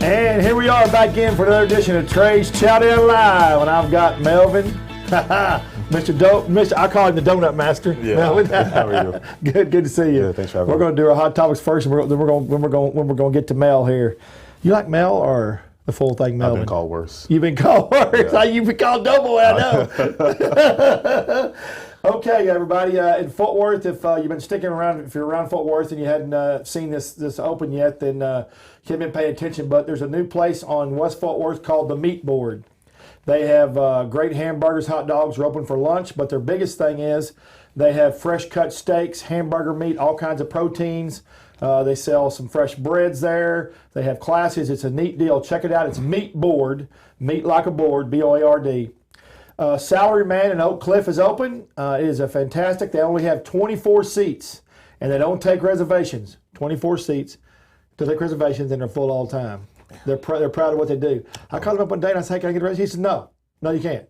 And here we are back in for another edition of Trey's Chow Live, and I've got Melvin, Mr. I call him the Donut Master. Yeah. Melvin. How are you? Good to see you. Yeah, thanks for having We're me. going to do our hot topics first, and then we're going to get to Mel here. You like Mel or the full thing, Melvin? I've been called worse. You've been called worse. Yeah. You've been called Doughboy, I know. Okay, everybody, in Fort Worth, if you've been sticking around, if you're around Fort Worth and you hadn't seen this open yet, then you haven't been paying attention. But there's a new place on West Fort Worth called the Meat Board. They have great hamburgers, hot dogs. Are open for lunch, but their biggest thing is they have fresh cut steaks, hamburger meat, all kinds of proteins. They sell some fresh breads there. They have classes. It's a neat deal. Check it out. It's Meat Board, meat like a board, B-O-A-R-D. Salaryman in Oak Cliff is open. It is a fantastic. They only have 24 seats, and they don't take reservations. 24 seats. They take reservations, and they're full all the time. They're proud of what they do. I called him up one day, and I said, can I get a reservation? He said, no, you can't.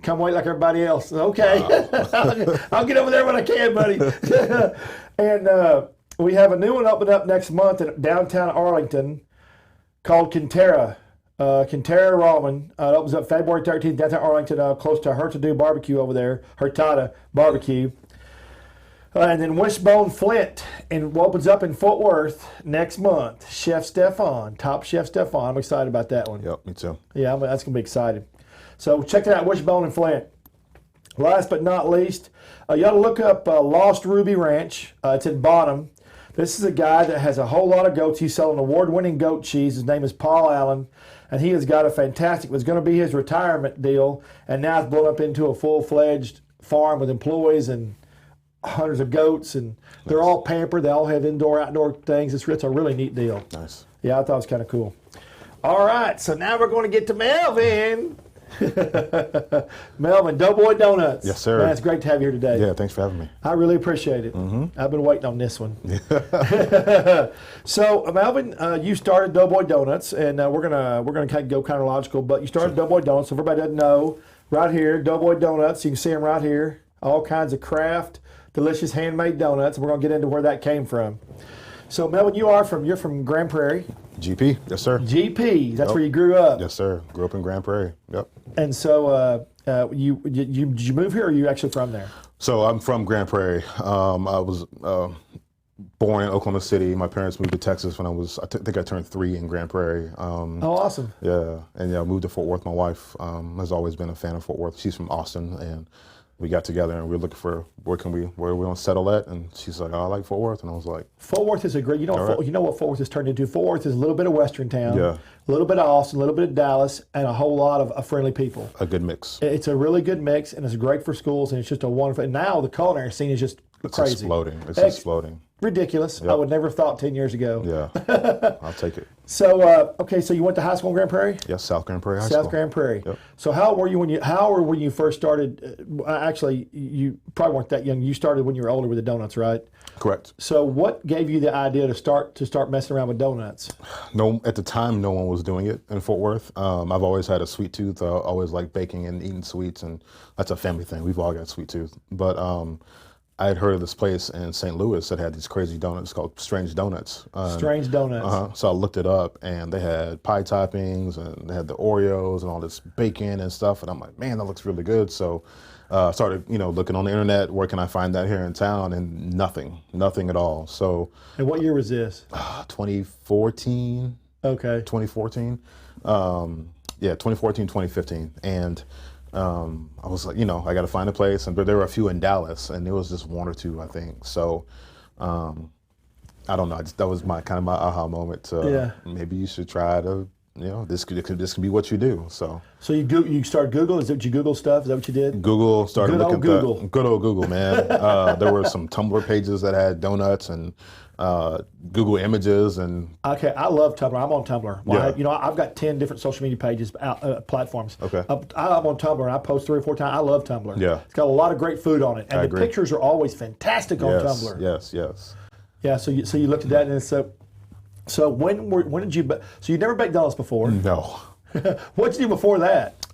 Come wait like everybody else. Okay. Wow. I'll get over there when I can, buddy. And we have a new one opening up next month in downtown Arlington called Quintera. Quintera Ramen. It opens up February 13th, downtown Arlington, close to Hurtado Barbecue over there, Hurtado Barbecue. And then Wishbone Flint opens up in Fort Worth next month. Chef Stefan, Top Chef Stefan. I'm excited about that one. Yep, me too. Yeah, that's going to be exciting. So check that out, Wishbone and Flint. Last but not least, you ought to look up Lost Ruby Ranch. It's in Bottom. This is a guy that has a whole lot of goats. He's selling award-winning goat cheese. His name is Paul Allen, and he has got a fantastic, it was going to be his retirement deal, and now it's blown up into a full-fledged farm with employees and hundreds of goats, and they're all pampered. They all have indoor, outdoor things. It's a really neat deal. Nice. Yeah, I thought it was kind of cool. All right, so now we're going to get to Melvin. Melvin, Doughboy Donuts. Yes, sir. Man, it's great to have you here today. Yeah, thanks for having me. I really appreciate it. Mm-hmm. I've been waiting on this one. So, Melvin, you started Doughboy Donuts, and we're gonna kind of go chronological. But you started Doughboy Donuts. So everybody doesn't know, right here, Doughboy Donuts. You can see them right here. All kinds of craft, delicious handmade donuts. We're gonna get into where that came from. So, Melvin, you're from Grand Prairie. GP, yes, sir. GP, that's where you grew up. Yes, sir. Grew up in Grand Prairie. Yep. And so, did you move here, or are you actually from there? So I'm from Grand Prairie. I was born in Oklahoma City. My parents moved to Texas when I think I turned 3 in Grand Prairie. Oh, awesome. Yeah, and yeah, I moved to Fort Worth. My wife has always been a fan of Fort Worth. She's from Austin, and we got together and we were looking for where we want to settle at, and she's like, oh, I like Fort Worth, and I was like, Fort Worth is a great. You know what Fort Worth has turned into. Fort Worth is a little bit of Western town, Yeah. a little bit of Austin, a little bit of Dallas, and a whole lot of friendly people. a good mix. It's a really good mix, and it's great for schools, and it's just a wonderful. And now the culinary scene is just It's crazy, exploding. It's exploding. ridiculous. Yep. I would never have thought 10 years ago. Yeah, I'll take it. So okay, so you went to high school in Grand Prairie. Yes, South Grand Prairie High School. South Grand Prairie. Yep. So how old were you when you first started? Actually, you probably weren't that young. You started when you were older with the donuts, right? Correct. So what gave you the idea to start messing around with donuts? No, at the time, no one was doing it in Fort Worth. I've always had a sweet tooth. I always liked baking and eating sweets, and that's a family thing. We've all got a sweet tooth. But I had heard of this place in St. Louis that had these crazy donuts called Strange Donuts. Strange Donuts. So I looked it up, and they had pie toppings, and they had the Oreos and all this bacon and stuff. And I'm like, man, that looks really good. So I started, looking on the internet. Where can I find that here in town? And nothing at all. So. And what year was this? 2014. Okay. 2014. 2014, 2015. And I was like, I got to find a place. But there were a few in Dallas, and there was just one or two, I think. So I don't know. That was my aha moment. Maybe you should try to, this could be what you do. So you started Google? Is that what you Google stuff? Is that what you did? Google, started Good looking old Google. Good old Google, man. There were some Tumblr pages that had donuts and Google Images and. Okay, I love Tumblr. I'm on Tumblr. Yeah. I've got 10 different social media pages, platforms. Okay. I'm on Tumblr, and I post 3 or 4 times. I love Tumblr. Yeah. It's got a lot of great food on it, and I the agree. pictures are always fantastic on Tumblr. Yes. Yeah. So you looked at that, and so when did you? So you never baked donuts before? No. What'd you do before that?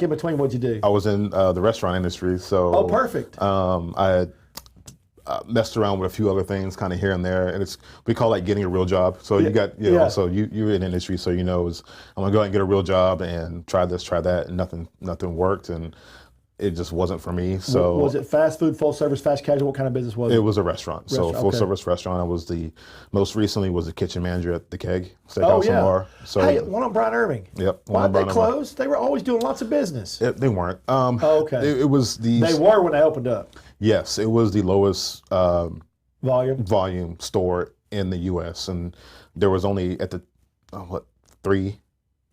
In between, what'd you do? I was in the restaurant industry, so. Oh, perfect. messed around with a few other things kind of here and there, and we call that getting a real job. So you got, so you're in the industry, so I'm gonna go out and get a real job and try this, try that, and nothing worked, and it just wasn't for me. So was it fast food, full service, fast casual? What kind of business was it? It was a restaurant. So full service restaurant. I was most recently was the kitchen manager at the Keg Steakhouse and Bar. So hey, one on Brian Irving. Yep. Why'd they close? They were always doing lots of business. They weren't. Okay. It was They were when they opened up. Yes, it was the lowest volume store in the U.S. and there was only at the 3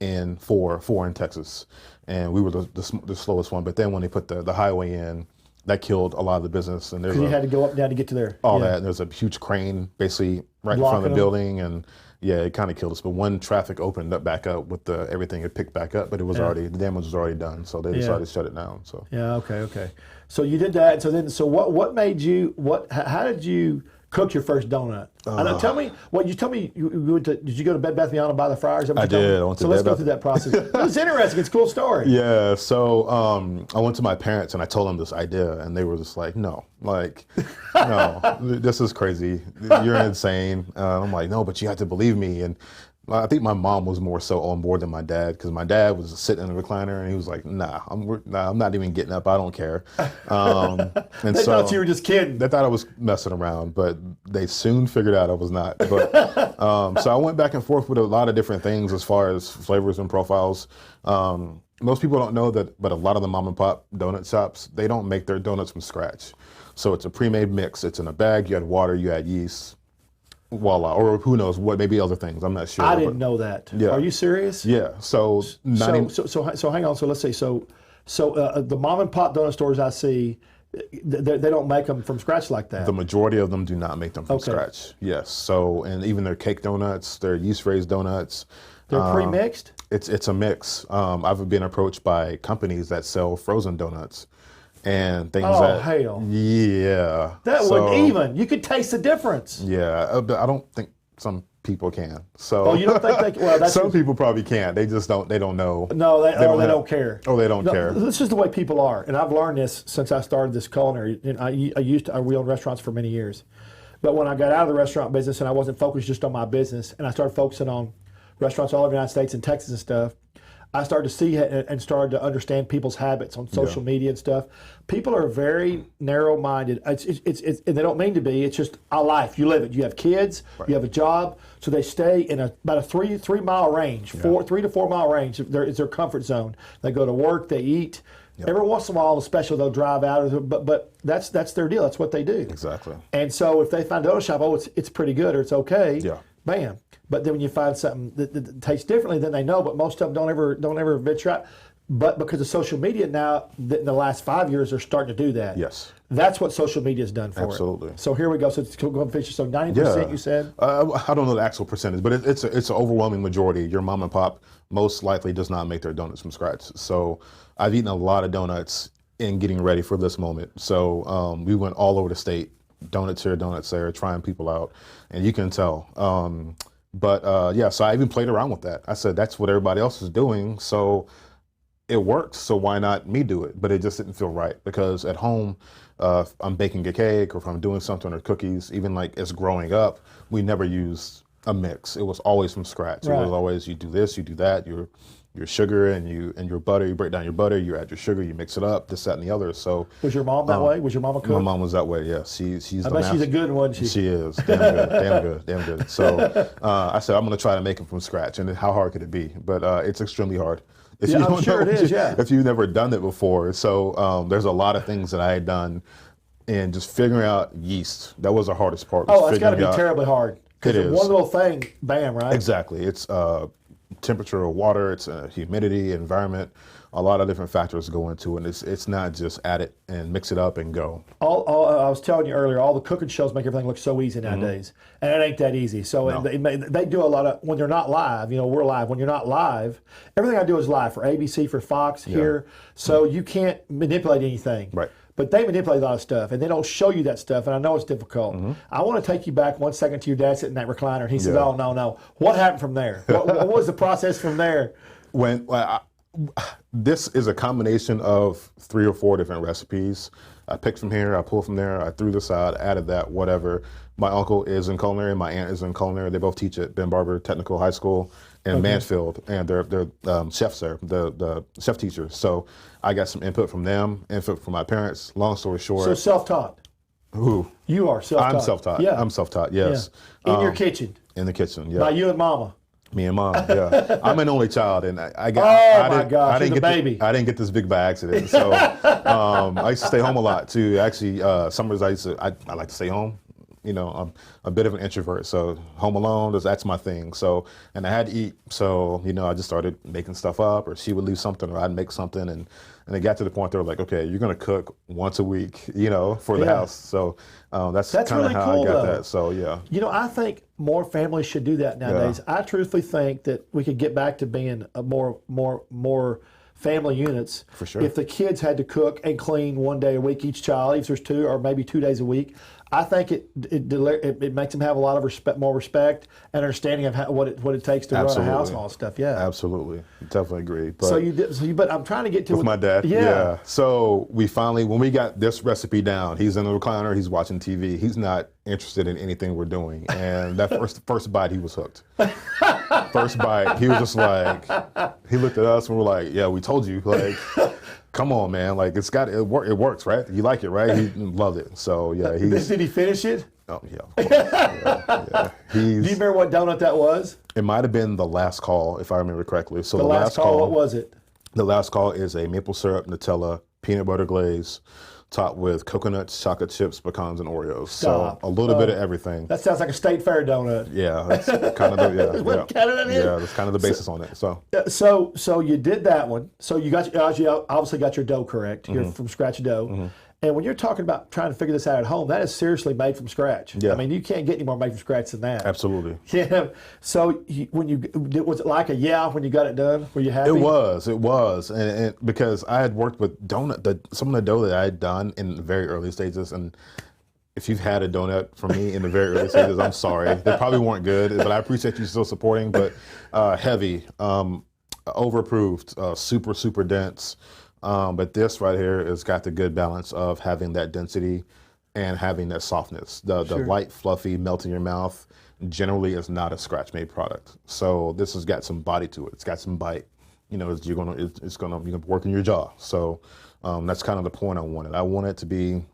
and 4 in Texas, and we were the slowest one. But then when they put the highway in, that killed a lot of the business. And you had to go up and down to get to there. That. And there's a huge crane basically right in front of the building, and it kind of killed us. But when traffic opened up back up with everything, it picked back up, but it was the damage was already done, so they decided to shut it down. So okay. So you did that. So what made you? How did you cook your first donut? Tell me what you told me. Did you go to Bed Bath & Beyond and buy the fryers? I did. So let's go through that process. It's interesting. It's a cool story. Yeah. So I went to my parents and I told them this idea, and they were just like, "No, no, this is crazy. You're insane." I'm like, "No, but you have to believe me." And I think my mom was more so on board than my dad, because my dad was sitting in the recliner and he was like, "Nah, I'm not even getting up. I don't care." And they thought you were just kidding. They thought I was messing around, but they soon figured out I was not. But so I went back and forth with a lot of different things as far as flavors and profiles. Most people don't know that, but a lot of the mom and pop donut shops, they don't make their donuts from scratch. So it's a pre-made mix. It's in a bag. You add water. You add yeast. Voila, or who knows what, maybe other things. I'm not sure. I didn't know that. Yeah. Are you serious? Yeah. So hang on. So let's see. So the mom and pop donut stores I see, they don't make them from scratch like that. The majority of them do not make them from scratch. Yes. So, and even their cake donuts, their yeast raised donuts, they're pre-mixed. It's a mix. I've been approached by companies that sell frozen donuts and things hell. Yeah. That wouldn't even. You could taste the difference. Yeah, but I don't think some people can. So you don't think they can? Well, some people probably can't. They just don't. They don't know. No, they don't care. Oh, they don't care. This is the way people are, and I've learned this since I started this culinary. And I owned restaurants for many years, but when I got out of the restaurant business and I wasn't focused just on my business, and I started focusing on restaurants all over the United States and Texas and stuff, I started to see and started to understand people's habits on social media and stuff. People are very narrow-minded. It's and they don't mean to be. It's just a life. You live it. You have kids. Right. You have a job. So they stay in about a 3 mile range, 3 to 4 mile range. It's their comfort zone. They go to work. They eat. Yep. Every once in a while, especially they'll drive out. But that's their deal. That's what they do. Exactly. And so if they find a donut shop, it's pretty good or it's okay. Yeah. Bam. But then when you find something that tastes differently, then they know. But most of them don't ever venture out. But because of social media now, in the last 5 years, they're starting to do that. Yes. That's what social media has done for Absolutely. it. So here we go. So go ahead and finish. So 90%, you said? I don't know the actual percentage, but it's an overwhelming majority. Your mom and pop most likely does not make their donuts from scratch. So I've eaten a lot of donuts in getting ready for this moment. So we went all over the state, donuts here, donuts there, trying people out, and you can tell. So I even played around with that. I said, that's what everybody else is doing, so it works, so why not me do it? But it just didn't feel right, because at home, if I'm baking a cake or if I'm doing something or cookies, even like as growing up, we never used a mix. It was always from scratch. Right. It was always, you do this, you do that, your sugar and your butter, you break down your butter, you add your sugar, you mix it up, this, that, and the other. So was your mom that way? Was your mom a cook? My mom was that way, yeah. She's I bet she's a good one. She is. Damn good. So I said, I'm going to try to make them from scratch. And how hard could it be? But it's extremely hard. I'm sure it is, If you've never done it before. So there's a lot of things that I had done, and just figuring out yeast, that was the hardest part. Oh, that's got to be terribly hard. It is. One little thing, bam, right? Exactly. It's temperature of water, it's humidity, environment, a lot of different factors go into it. And it's not just add it and mix it up and go. I was telling you earlier, all the cooking shows make everything look so easy nowadays, and it ain't that easy. So No. they do a lot of, when they're not live, we're live. When you're not live, everything I do is live for ABC, for Fox, here. So you can't manipulate anything. Right. But they manipulate a lot of stuff, and they don't show you that stuff, and I know it's difficult. I want to take you back 1 second to your dad sitting in that recliner, and he says, oh, no. What happened from there? What was the process from there? This is a combination of 3 or 4 different recipes. I picked from here, I pulled from there, I threw this out, added that, whatever. My uncle is in culinary, my aunt is in culinary. They both teach at Ben Barber Technical High School in Mansfield, and they're chefs there, the chef teachers. So I got some input from them, input from my parents. Long story short. So self-taught. Who? You are self-taught. I'm self-taught. Yeah. I'm self-taught, yes. Yeah. In your kitchen. In the kitchen, yeah. By you and mama. Me and mom, yeah. I'm an only child, and I got. Oh my gosh, you're the baby. I didn't get this big by accident. So I used to stay home a lot too. Actually, summers I like to stay home. You know, I'm a bit of an introvert, so home alone, that's my thing. So, and I had to eat, so you know, I just started making stuff up, or she would leave something, or I'd make something, and it got to the point they were like, okay, you're gonna cook once a week, you know, for the house. So that's kind of really how cool, I got though. that. So yeah. You know, I think more families should do that nowadays. I truthfully think that we could get back to being a more family units. For sure. If the kids had to cook and clean one day a week, each child, if there's 2 or maybe 2 days a week, I think it makes them have a lot of more respect and understanding of what it takes to run a house and all that stuff. Yeah, absolutely, definitely agree. But but I'm trying to get to with my dad. Yeah. So we finally, when we got this recipe down, he's in the recliner, he's watching TV, he's not interested in anything we're doing, and that first bite, he was hooked. First bite, he was just like, he looked at us and we're like, yeah, we told you, like. Come on, man! Like it works, right? You like it, right? He loved it. So yeah, did he finish it? Oh yeah, of course. yeah. Do you remember what donut that was? It might have been the last call, if I remember correctly. So the last call. What was it? The last call is a maple syrup, Nutella, peanut butter glaze, topped with coconuts, chocolate chips, pecans, and Oreos. Stop. So a little bit of everything. That sounds like a state fair donut. Yeah, that's kind of that's kind of the basis on it. So you did that one. So you obviously got your dough correct. You're from scratch dough. And when you're talking about trying to figure this out at home, that is seriously made from scratch. Yeah. I mean, you can't get any more made from scratch than that. Absolutely. Yeah. So was it like when you got it done? Were you happy? It was, and because I had worked with some of the dough that I had done in the very early stages, and if you've had a donut from me in the very early stages, I'm sorry. They probably weren't good, but I appreciate you still supporting. But heavy, overproofed, super, super dense. But this right here has got the good balance of having that density and having that softness. The light, fluffy, melt in your mouth generally is not a scratch-made product. So this has got some body to it. It's got some bite. You know, you're gonna work in your jaw. So that's kind of the point I wanted. I want it to be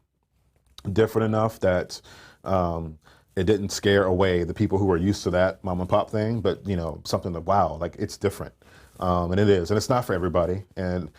different enough that it didn't scare away the people who are used to that mom and pop thing, but you know, something that wow, like it's different, and it is, and it's not for everybody. And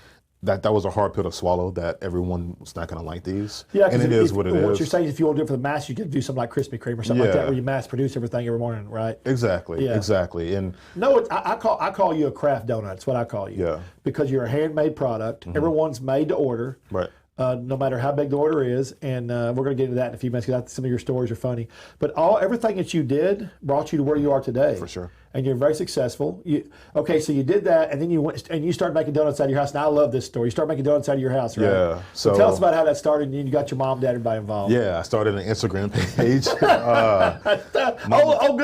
that was a hard pill to swallow, that everyone was not going to like these. Yeah, and it is what it is. What you're saying is if you want to do it for the mass, you could do something like Krispy Kreme or something like that, where you mass produce everything every morning, right? Exactly, exactly. And no, I call you a craft donut. That's what I call you. Yeah. Because you're a handmade product. Everyone's made to order. Right. No matter how big the order is, and we're going to get into that in a few minutes because some of your stories are funny. But everything that you did brought you to where you are today. For sure. And you're very successful. So you did that, and then you went and you started making donuts out of your house. And I love this story. You started making donuts out of your house, right? Yeah. So tell us about how that started, and you got your mom, dad, everybody involved. Yeah, I started an Instagram page. Good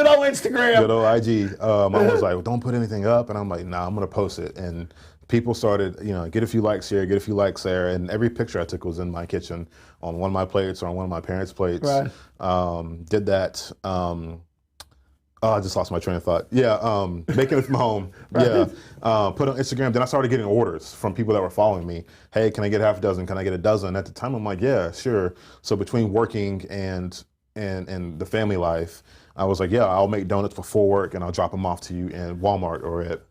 old Instagram. Good old IG. Mom was like, well, don't put anything up, and I'm like, nah, I'm going to post it. And people started, get a few likes here, get a few likes there, and every picture I took was in my kitchen on one of my plates or on one of my parents' plates. Right. Did that. I just lost my train of thought. Yeah, making it from home. Right. Yeah, put on Instagram. Then I started getting orders from people that were following me. Hey, can I get half a dozen? Can I get a dozen? At the time, I'm like, yeah, sure. So between working and the family life, I was like, yeah, I'll make donuts before work and I'll drop them off to you in Walmart or at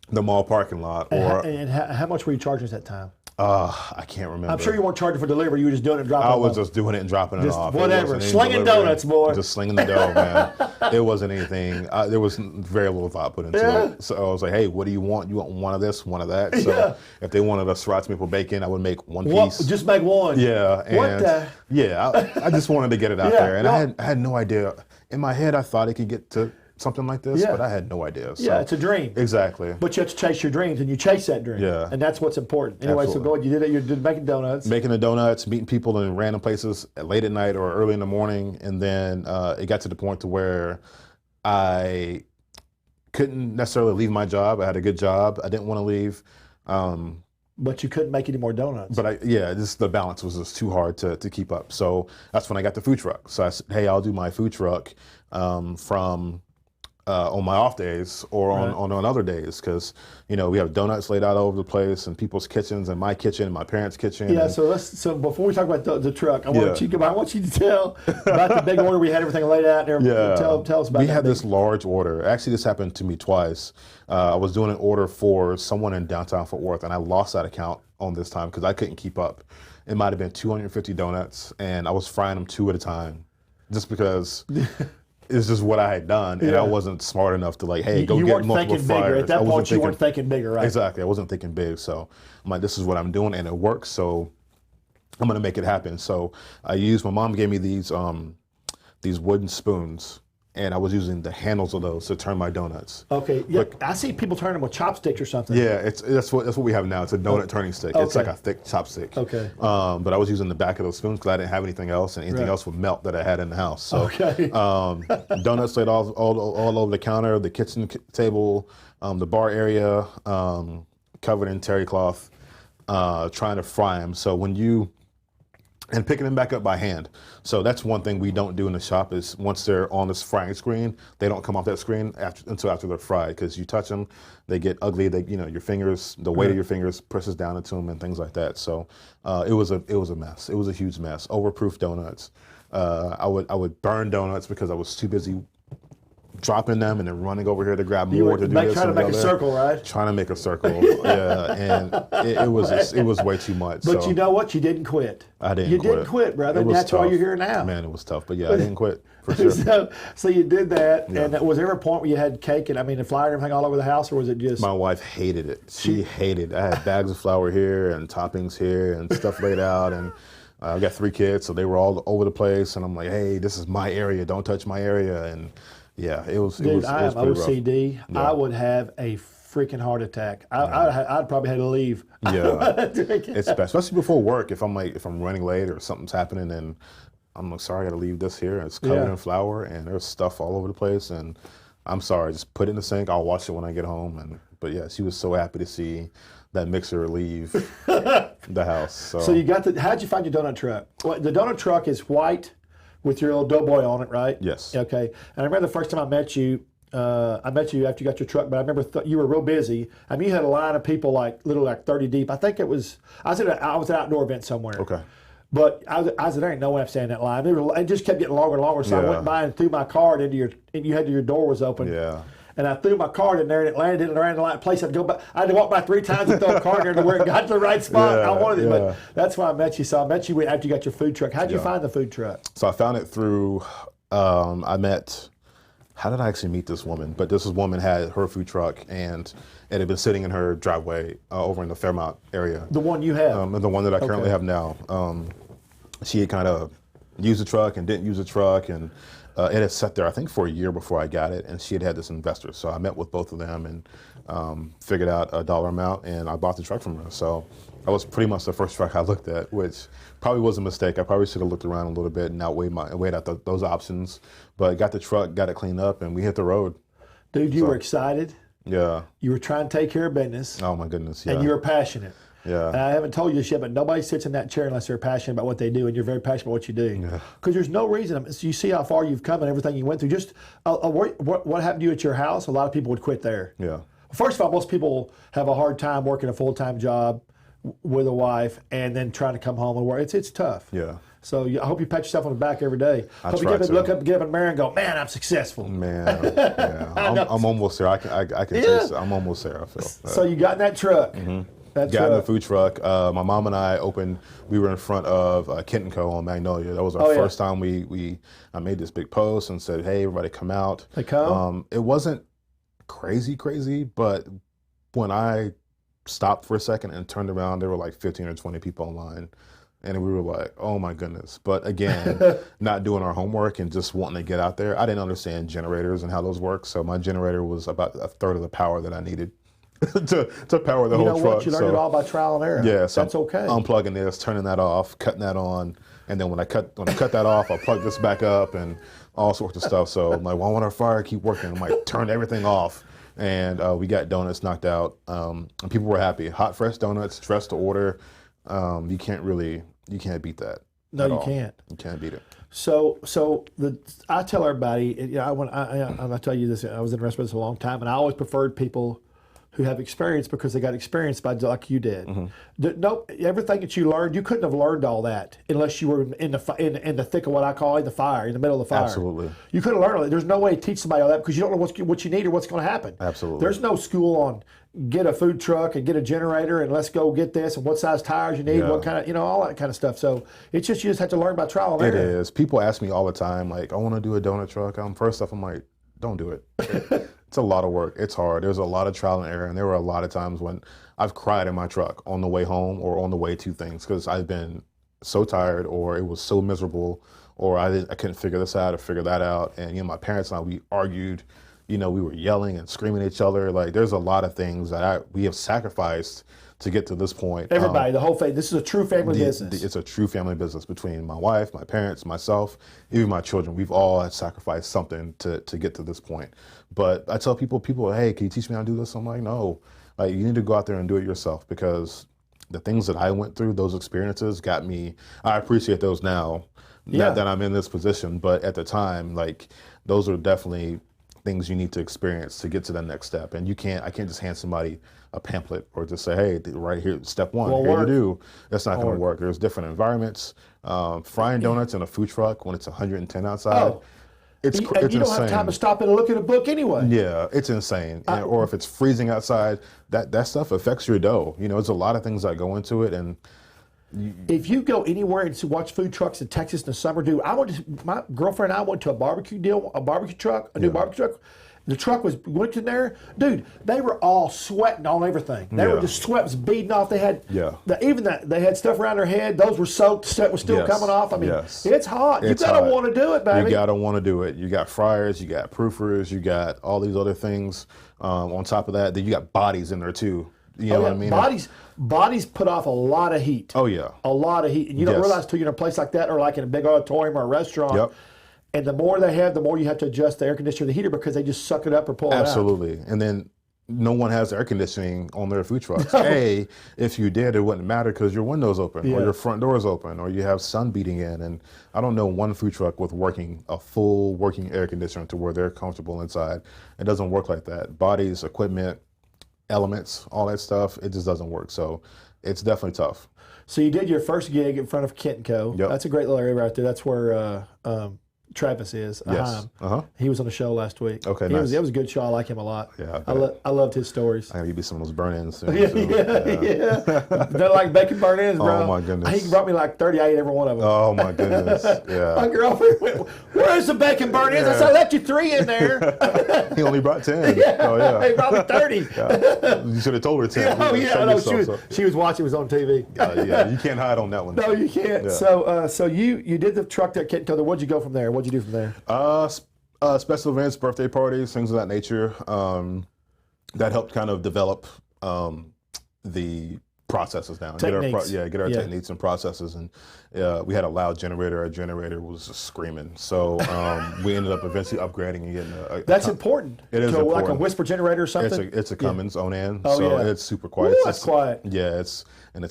the mall parking lot. And how much were you charging at that time? I can't remember. I'm sure you weren't charging for delivery. You were just doing it and dropping it off. I was just doing it and dropping it off. Whatever. Slinging donuts, boy. Just slinging the dough, man. It wasn't anything. There was very little thought put into it. So I was like, hey, what do you want? You want one of this, one of that? So if they wanted a Sriracha maple bacon, I would make one piece. Just make one? Yeah. And what the? Yeah, I just wanted to get it out there. And I had no idea. In my head, I thought it could get to something like this, but I had no idea. So. Yeah, it's a dream. Exactly. But you have to chase your dreams, and you chase that dream. Yeah. And that's what's important. Anyway, Absolutely. So go ahead. You did it. You did making donuts. Making the donuts, meeting people in random places late at night or early in the morning. And then it got to the point to where I couldn't necessarily leave my job. I had a good job. I didn't want to leave. But you couldn't make any more donuts. But the balance was just too hard to keep up. So that's when I got the food truck. So I said, hey, I'll do my food truck from on my off days or on other days, because we have donuts laid out all over the place in people's kitchens and my kitchen and my parents' kitchen. Yeah. So before we talk about the truck, I want you to tell about the big order we had, everything laid out there. Yeah. Tell us about. We had this large order. Actually, this happened to me twice. I was doing an order for someone in downtown Fort Worth, and I lost that account on this time because I couldn't keep up. It might have been 250 donuts, and I was frying them 2 at a time, just because. It's just what I had done, and I wasn't smart enough to hey, go get multiple fryers. Bigger. At that point, you weren't thinking bigger, right? Exactly. I wasn't thinking big. So I'm like, this is what I'm doing, and it works. So I'm gonna make it happen. So my mom gave me these wooden spoons, and I was using the handles of those to turn my donuts. Okay. Yeah. I see people turn them with chopsticks or something. Yeah, that's what we have now. It's a donut turning stick. Okay. It's like a thick chopstick. Okay. But I was using the back of those spoons because I didn't have anything else, and anything else would melt that I had in the house. So, donuts laid all over the counter, the kitchen table, the bar area, covered in terry cloth, trying to fry them. So and picking them back up by hand. So that's one thing we don't do in the shop is once they're on this frying screen, they don't come off that screen until after they're fried, because you touch them, they get ugly. Your fingers, the weight of your fingers presses down into them and things like that. So it was a mess. It was a huge mess. Overproof donuts. I would burn donuts because I was too busy dropping them and then running over here to grab more to do this. Trying to make a circle, right? Trying to make a circle, and it was way too much. But you know what? You didn't quit. I didn't. You didn't quit, brother. And that's why you're here now. Man, it was tough, but I didn't quit for sure. So you did that, and was there ever a point where you had cake and flour and everything all over the house, or was it just? My wife hated it. She hated it. I had bags of flour here and toppings here and stuff laid out, and I've got 3 kids, so they were all over the place, and I'm like, hey, this is my area. Don't touch my area, and. Yeah, it was. Dude, I have OCD. Yeah. I would have a freaking heart attack. I'd probably have to leave. Yeah, it's best, especially before work. If I'm running late or something's happening, and I'm like, sorry, I got to leave this here. It's covered in flour, and there's stuff all over the place, and I'm sorry, just put it in the sink. I'll wash it when I get home. But yeah, she was so happy to see that mixer leave the house. So you got how'd you find your donut truck? Well, the donut truck is white. With your little doughboy on it, right? Yes. Okay. And I remember the first time I met you after you got your truck, but I remember you were real busy. I mean, you had a line of people like 30 deep. I think it was, I was at an outdoor event somewhere. Okay. But I was there ain't no way I'm standing in that line. It just kept getting longer and longer. So I went by and threw my card and your door was open. Yeah. And I threw my card in there, and it landed in the right place. I had to walk by 3 times and throw a card in there to where it got to the right spot. I wanted it, but that's why I met you. So I met you after you got your food truck. How'd you find the food truck? So I found it through, how did I actually meet this woman? But this woman had her food truck, and it had been sitting in her driveway over in the Fairmount area. The one you have? The one that I currently have now. She had kind of used the truck and didn't use the truck, and it had sat there, I think, for a year before I got it, and she had this investor. So I met with both of them and figured out a dollar amount, and I bought the truck from her. So that was pretty much the first truck I looked at, which probably was a mistake. I probably should have looked around a little bit and weighed out those options. But got the truck, got it cleaned up, and we hit the road. Dude, you were excited. Yeah. You were trying to take care of business. Oh, my goodness, yeah. And you were passionate. Yeah. And I haven't told you this yet, but nobody sits in that chair unless they're passionate about what they do, and you're very passionate about what you do. Because there's no reason. You see how far you've come and everything you went through. Just what happened to you at your house? A lot of people would quit there. Yeah. First of all, most people have a hard time working a full-time job with a wife and then trying to come home and work. It's tough. Yeah. So I hope you pat yourself on the back every day. I hope you look up, get up in the mirror and go, man, I'm successful. Man, yeah. I'm almost there. I can taste it. I'm almost there, I feel. So you got in that truck. Mm-hmm. Got in the food truck. My mom and I we were in front of Kent & Co. on Magnolia. That was our first time I made this big post and said, hey, everybody come out. They come? It wasn't crazy, but when I stopped for a second and turned around, there were like 15 or 20 people online. And we were like, oh my goodness. But again, not doing our homework and just wanting to get out there. I didn't understand generators and how those work. So my generator was about a third of the power that I needed to power the whole truck. What? You learned it all by trial and error. Yeah, so that's okay. Unplugging this, turning that off, cutting that on, and then when I cut that off, I'll plug this back up and all sorts of stuff. So I'm like, well, I want our fire to keep working. I'm like, turn everything off, and we got donuts knocked out, and people were happy. Hot, fresh donuts, fresh to order. You can't beat that. No, at you all. can't. You can't beat it. So I tell everybody, I tell you this, I was in restaurants a long time, and I always preferred people who have experience because they got experience by like you did. Nope, everything that you learned, you couldn't have learned all that unless you were in the thick of what I call in the fire, in the middle of the fire. Absolutely. You couldn't learn it. There's no way to teach somebody all that because you don't know what you need or what's going to happen. Absolutely. There's no school on get a food truck and get a generator and let's go get this and what size tires you need, what kind of, all that kind of stuff. So it's just, you just have to learn by trial and error. It is. People ask me all the time, like, I want to do a donut truck. First off, I'm like, don't do it. It's a lot of work. It's hard. There's a lot of trial and error. And there were a lot of times when I've cried in my truck on the way home or on the way to things because I've been so tired or it was so miserable or I couldn't figure this out or figure that out. And, my parents and I, we argued, we were yelling and screaming at each other. Like, there's a lot of things that we have sacrificed to get to this point. Everybody, the whole thing. This is a true family business. It's a true family business between my wife, my parents, myself, even my children. We've all had sacrificed something to get to this point. But I tell people, hey, can you teach me how to do this? I'm like, no. Like, you need to go out there and do it yourself because the things that I went through, those experiences got me. I appreciate those now that I'm in this position. But at the time, like, those are definitely things you need to experience to get to the next step. And I can't just hand somebody a pamphlet or just say, hey, right here, step one, here you do. That's not going to work. There's different environments. Frying donuts in a food truck when it's 110 outside, it's you insane. don't have time to stop and look at a book anyway. Yeah, it's insane. Or if it's freezing outside, that stuff affects your dough. There's a lot of things that go into it. And if you go anywhere and watch food trucks in Texas in the summer, dude, my girlfriend and I went to a barbecue truck. The truck went in there, dude. They were all sweating on everything. They were just sweat was beading off. They had they had stuff around their head. Those were soaked. Sweat was still coming off. I mean, it's hot. You gotta want to do it, baby. You gotta want to do it. You got fryers, you got proofers, you got all these other things. On top of that, then you got bodies in there too. You know what I mean? Bodies put off a lot of heat. Oh yeah, a lot of heat. And you don't realize till you're in a place like that or like in a big auditorium or a restaurant. Yep. And the more they have, the more you have to adjust the air conditioner or the heater because they just suck it up or pull it out. Absolutely. And then no one has air conditioning on their food trucks. No. If you did, it wouldn't matter because your window's open or your front door is open or you have sun beating in. And I don't know one food truck with a full working air conditioner to where they're comfortable inside. It doesn't work like that. Bodies, equipment, elements, all that stuff, it just doesn't work. So it's definitely tough. So you did your first gig in front of Kent & Co. Yep. That's a great little area right there. That's where Travis is. Yes. He was on the show last week. Okay, nice. It was a good show. I like him a lot. Yeah, I loved his stories. I gotta give you some of those burn-ins soon. Yeah. They're like bacon burn-ins, bro. Oh my goodness. He brought me like 38 every one of them. Oh my goodness. Yeah. My girlfriend went, "Where's the bacon burn-ins?" I said, "I left you 3 in there." He only brought 10. Yeah. Oh yeah. He brought me 30. Yeah. You should have told her 10. Oh yeah. No, she was watching. It was on TV. Yeah. You can't hide on that one. No, you can't. Yeah. So you did the truck there, Kent & Co. What'd you go from there? What'd you do from there? Special events, birthday parties, things of that nature. That helped kind of develop the processes down. Techniques. Get our techniques and processes. And we had a loud generator. Our generator was just screaming. So we ended up eventually upgrading and getting That's important. It is important. important. Like a whisper generator or something? It's a Cummins Onan. Oh, so yeah. it's super quiet. Ooh, that's quiet. Yeah, it's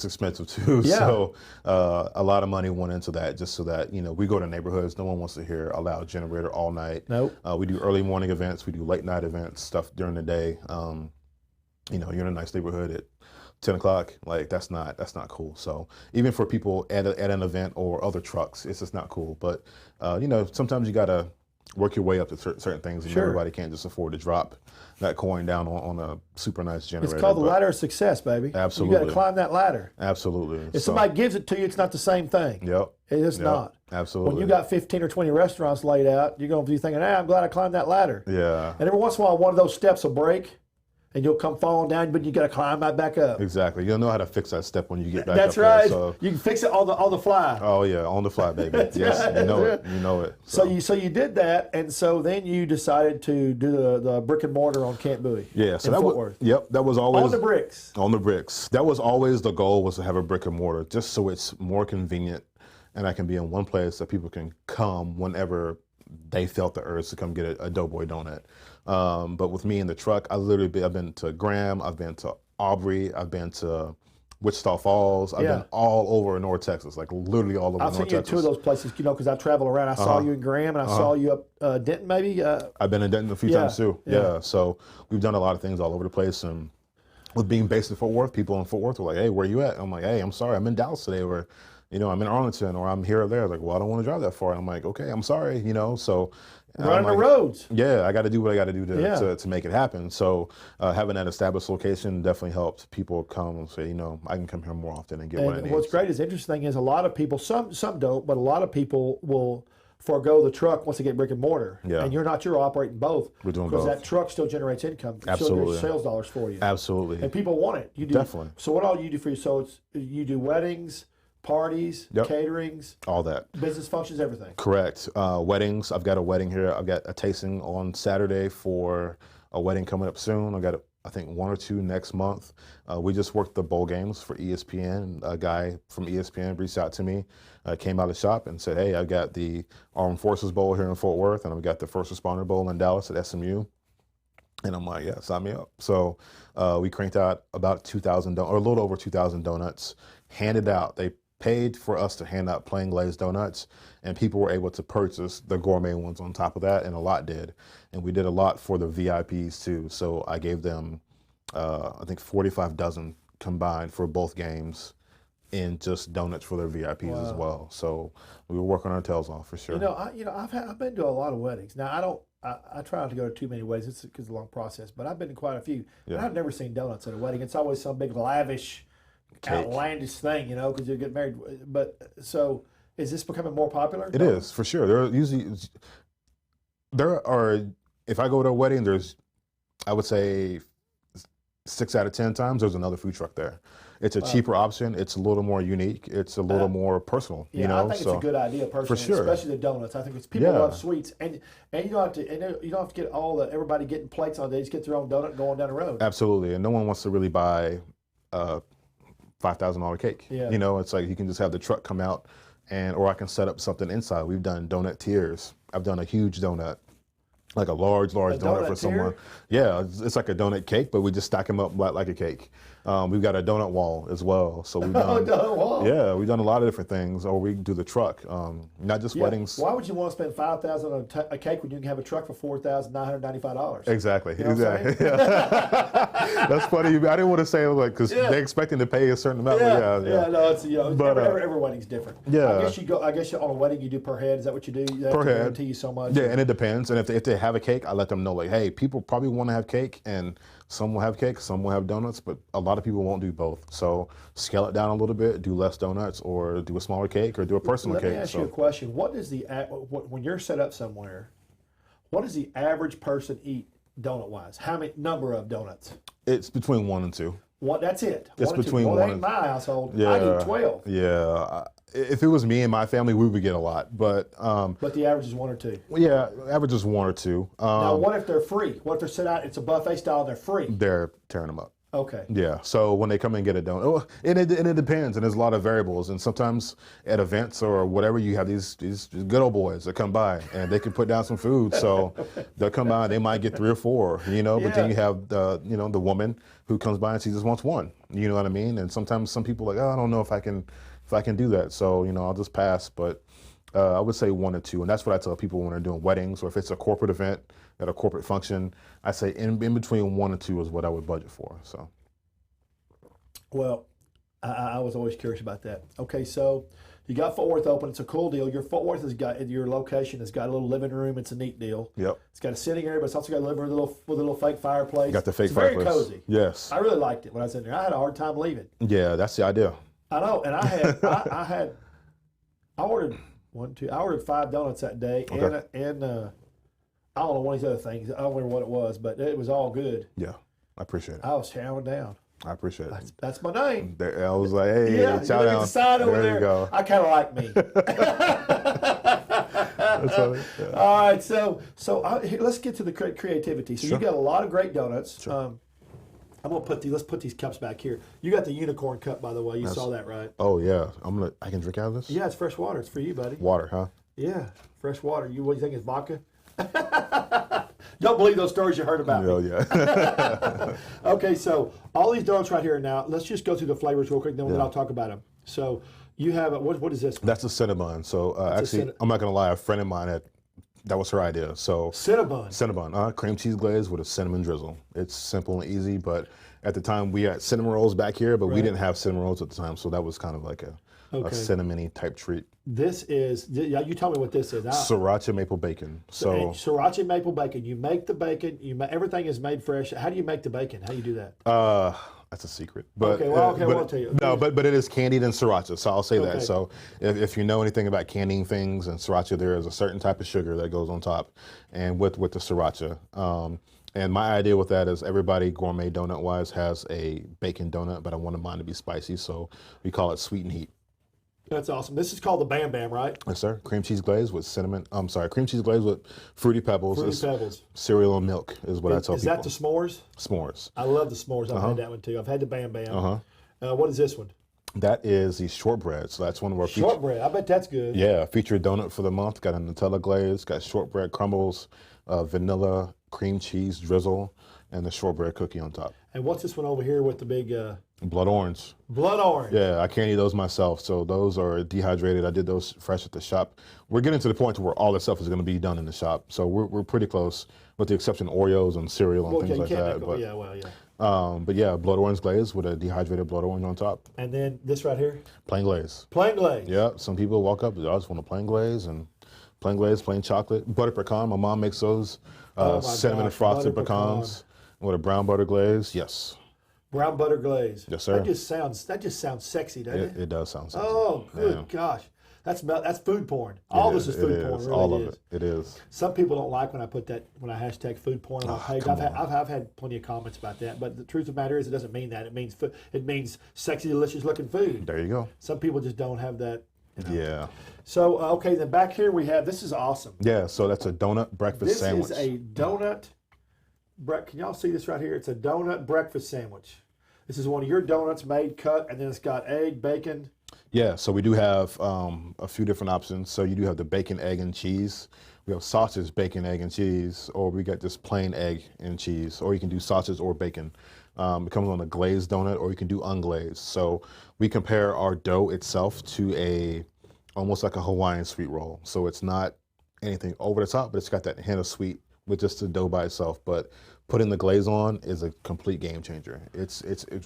expensive too. Yeah. So a lot of money went into that just so that, we go to neighborhoods. No one wants to hear a loud generator all night. Nope. We do early morning events. We do late night events, stuff during the day. You're in a nice neighborhood at 10 o'clock, like that's not cool. So even for people at an event or other trucks, it's just not cool. But sometimes you gotta work your way up to certain things, and everybody can't just afford to drop that coin down on a super nice generator. It's called the ladder of success, baby. Absolutely. You got to climb that ladder. Absolutely. If somebody gives it to you, it's not the same thing. Yep. It is not. Absolutely. When you got 15 or 20 restaurants laid out, you're going to be thinking, "Hey, I'm glad I climbed that ladder." Yeah. And every once in a while, one of those steps will break, and you'll come falling down, but you got to climb right back up. Exactly. You'll know how to fix that step when you get back That's up right. there. So. You can fix it on the fly. Oh yeah, on the fly, baby. Yes, right. You know it. So you did that, and so then you decided to do the brick and mortar on Camp Bowie. Yeah, so in Fort Worth. That was always on the bricks. On the bricks. That was always the goal, was to have a brick and mortar, just so it's more convenient, and I can be in one place that people can come whenever they felt the urge to come get a Doughboy donut. But with me in the truck, I've been to Graham, I've been to Aubrey, I've been to Wichita Falls. I've been all over North Texas, like literally all over North Texas. I've seen you in two of those places, because I travel around. I saw you in Graham, and I saw you up Denton, maybe. I've been in Denton a few times too. Yeah, so we've done a lot of things all over the place, and with being based in Fort Worth, people in Fort Worth were like, "Hey, where you at?" I'm like, "Hey, I'm sorry, I'm in Dallas today," or, I'm in Arlington, or I'm here or there. Like, well, I don't want to drive that far. I'm like, okay, I'm sorry, so. Running the roads. Yeah, I got to do what I got to do to make it happen. So having that established location definitely helps people come and say, I can come here more often and get what I need. What's great is interesting is a lot of people, some don't, but a lot of people will forego the truck once they get brick and mortar. Yeah. And you're operating both. We're doing both. Because that truck still generates income. It Absolutely. Still generates sales dollars for you. Absolutely. And people want it. You do. Definitely. So what all you do for you? So you do weddings, parties, caterings, all that, business functions, everything. Correct. Weddings. I've got a wedding here. I've got a tasting on Saturday for a wedding coming up soon. I got I think 1 or 2 next month. We just worked the bowl games for ESPN. A guy from ESPN reached out to me, came out of the shop and said, "Hey, I've got the Armed Forces Bowl here in Fort Worth, and I've got the First Responder Bowl in Dallas at SMU." And I'm like, yeah, sign me up. So we cranked out about 2,000 or a little over 2,000 donuts, handed out. They paid for us to hand out plain glazed donuts, and people were able to purchase the gourmet ones on top of that, and a lot did. And we did a lot for the VIPs too. So I gave them, I think 45 dozen combined for both games in just donuts for their VIPs as well. So we were working our tails off for sure. I've been to a lot of weddings. Now I try not to go to too many weddings. It's because it's a long process, but I've been to quite a few. Yeah. And I've never seen donuts at a wedding. It's always some big lavish, outlandish thing, because you get married. But so is this becoming more popular? It is, for sure. If I go to a wedding, there's, I would say 6 out of 10 times there's another food truck there. It's a cheaper option. It's a little more unique. It's a little more personal. Yeah, I think it's a good idea personally, for sure. Especially the donuts. I think it's people love sweets, and you don't have to get everybody getting plates on. They just get their own donut going down the road. Absolutely, and no one wants to really buy $5,000 cake. Yeah. It's like you can just have the truck come out, or I can set up something inside. We've done donut tiers. I've done a huge donut, like a large donut for someone. Yeah, it's like a donut cake, but we just stack them up like a cake. We've got a donut wall as well. So we've done, donut wall. Yeah, we've done a lot of different things. Or we do the truck, not just weddings. Why would you want to spend $5,000 on a cake when you can have a truck for $4,995? Exactly. Exactly. That's funny. I didn't want to say because they're expecting to pay a certain amount. No, it's but every wedding's different. Yeah. I guess on a wedding you do per head. Is that what you do? Per head. Guarantee you so much. Yeah, and it depends. And if they have a cake, I let them know like, hey, people probably want to have cake, and some will have cake, some will have donuts, but a lot of people won't do both. So scale it down a little bit, do less donuts, or do a smaller cake, or do a personal cake. Let me ask you a question. When you're set up somewhere, what does the average person eat donut-wise? How many number of donuts? It's between 1 and 2. That's it. It's between 1 and 2. Well, that ain't my household. Yeah, I eat 12. Yeah. If it was me and my family, we would get a lot, but the average is 1 or 2. Yeah, average is 1 or 2. Now, what if they're free? What if they're set out? It's a buffet style. And they're free. They're tearing them up. Okay. Yeah. So when they come and get a donut, and it depends, and there's a lot of variables. And sometimes at events or whatever, you have these good old boys that come by and they can put down some food. So they'll come by, they might get 3 or 4, But then you have the woman who comes by and she just wants 1. You know what I mean? And sometimes some people are like, oh, I don't know if I can do that. So I'll just pass. But I would say 1 or 2, and that's what I tell people when they're doing weddings, or if it's a corporate event at a corporate function. I say in between 1 and 2 is what I would budget for. So, well, I was always curious about that. Okay, so you got Fort Worth open. It's a cool deal. Your Fort Worth your location has got a little living room. It's a neat deal. Yep. It's got a sitting area, but it's also got a living room with a little fake fireplace. Got the fake fireplace. Very cozy. Yes. I really liked it when I was in there. I had a hard time leaving. Yeah, that's the idea. I know, and I ordered 5 donuts that day, okay. and I don't know one of these other things. I don't remember what it was, but it was all good. Yeah, I appreciate it. I was chowing down. I appreciate it. That's my name. I was like, hey, chow down. The sign over there. You go. I kind of like me. That's funny. Yeah. All right, so let's get to the creativity. So You've got a lot of great donuts. Sure. Let's put these cups back here. You got the unicorn cup, by the way. You saw that, right? Oh yeah. I can drink out of this? Yeah, it's fresh water. It's for you, buddy. Water, huh? Yeah, fresh water. What do you think is vodka? Don't believe those stories you heard about me. Oh, yeah. Okay, so all these donuts right here now, let's just go through the flavors real quick, then I'll talk about them. So you have, what is this one? That's a Cinnabon. So actually, I'm not going to lie, a friend of mine that was her idea. So Cinnabon. Cinnabon, cream cheese glaze with a cinnamon drizzle. It's simple and easy, but at the time we had cinnamon rolls back here, but we didn't have cinnamon rolls at the time, so that was kind of like a cinnamony type treat. This is, you tell me what this is. Sriracha maple bacon. So sriracha maple bacon. You make the bacon. Everything is made fresh. How do you make the bacon? How do you do that? That's a secret. But, well, I'll tell you. No, but it is candied in sriracha, so I'll say that. Okay. So if you know anything about candying things and sriracha, there is a certain type of sugar that goes on top, and with the sriracha. And my idea with that is everybody gourmet donut wise has a bacon donut, but I wanted mine to be spicy, so we call it sweet and heat. That's awesome. This is called the Bam Bam, right? Yes, sir. Cream cheese glaze with cream cheese glaze with fruity pebbles. Fruity Pebbles. Cereal and milk is what I tell people. Is that the s'mores? S'mores. I love the s'mores. I've had that one too. I've had the Bam Bam. What is this one? That is the shortbread. So that's one of our shortbread. I bet that's good. Yeah, featured donut for the month. Got a Nutella glaze, got shortbread crumbles, vanilla, cream cheese drizzle, and the shortbread cookie on top. And what's this one over here with the big... Blood orange. Blood orange. Yeah, I can't eat those myself. So those are dehydrated. I did those fresh at the shop. We're getting to the point where all this stuff is going to be done in the shop. So we're pretty close, with the exception of Oreos and cereal and things like that. But yeah, blood orange glaze with a dehydrated blood orange on top. And then this right here? Plain glaze. Plain glaze. Yeah, some people walk up, I just want a plain glaze, plain chocolate. Butter pecan, my mom makes those. Cinnamon and frosted pecans with a brown butter glaze. Yes. Brown butter glaze. Yes, sir. That just sounds sexy, doesn't it? It does sound sexy. Oh, good gosh. That's food porn. All this is food porn. Really all of it. It is. Some people don't like when I put that, when I hashtag food porn on my page. I've had plenty of comments about that, but the truth of the matter is it doesn't mean that. It means sexy, delicious looking food. There you go. Some people just don't have that. Yeah. So, okay, then back here we have, this is awesome. Yeah, so that's a donut breakfast sandwich. This is a donut, can y'all see this right here? It's a donut breakfast sandwich. This is one of your donuts made, cut, and then it's got egg, bacon. Yeah, so we do have a few different options. So you do have the bacon, egg, and cheese. We have sausage, bacon, egg, and cheese, or we got just plain egg and cheese, or you can do sausage or bacon. It comes on a glazed donut, or you can do unglazed. So we compare our dough itself to almost like a Hawaiian sweet roll. So it's not anything over the top, but it's got that hint of sweet with just the dough by itself. But putting the glaze on is a complete game changer. It's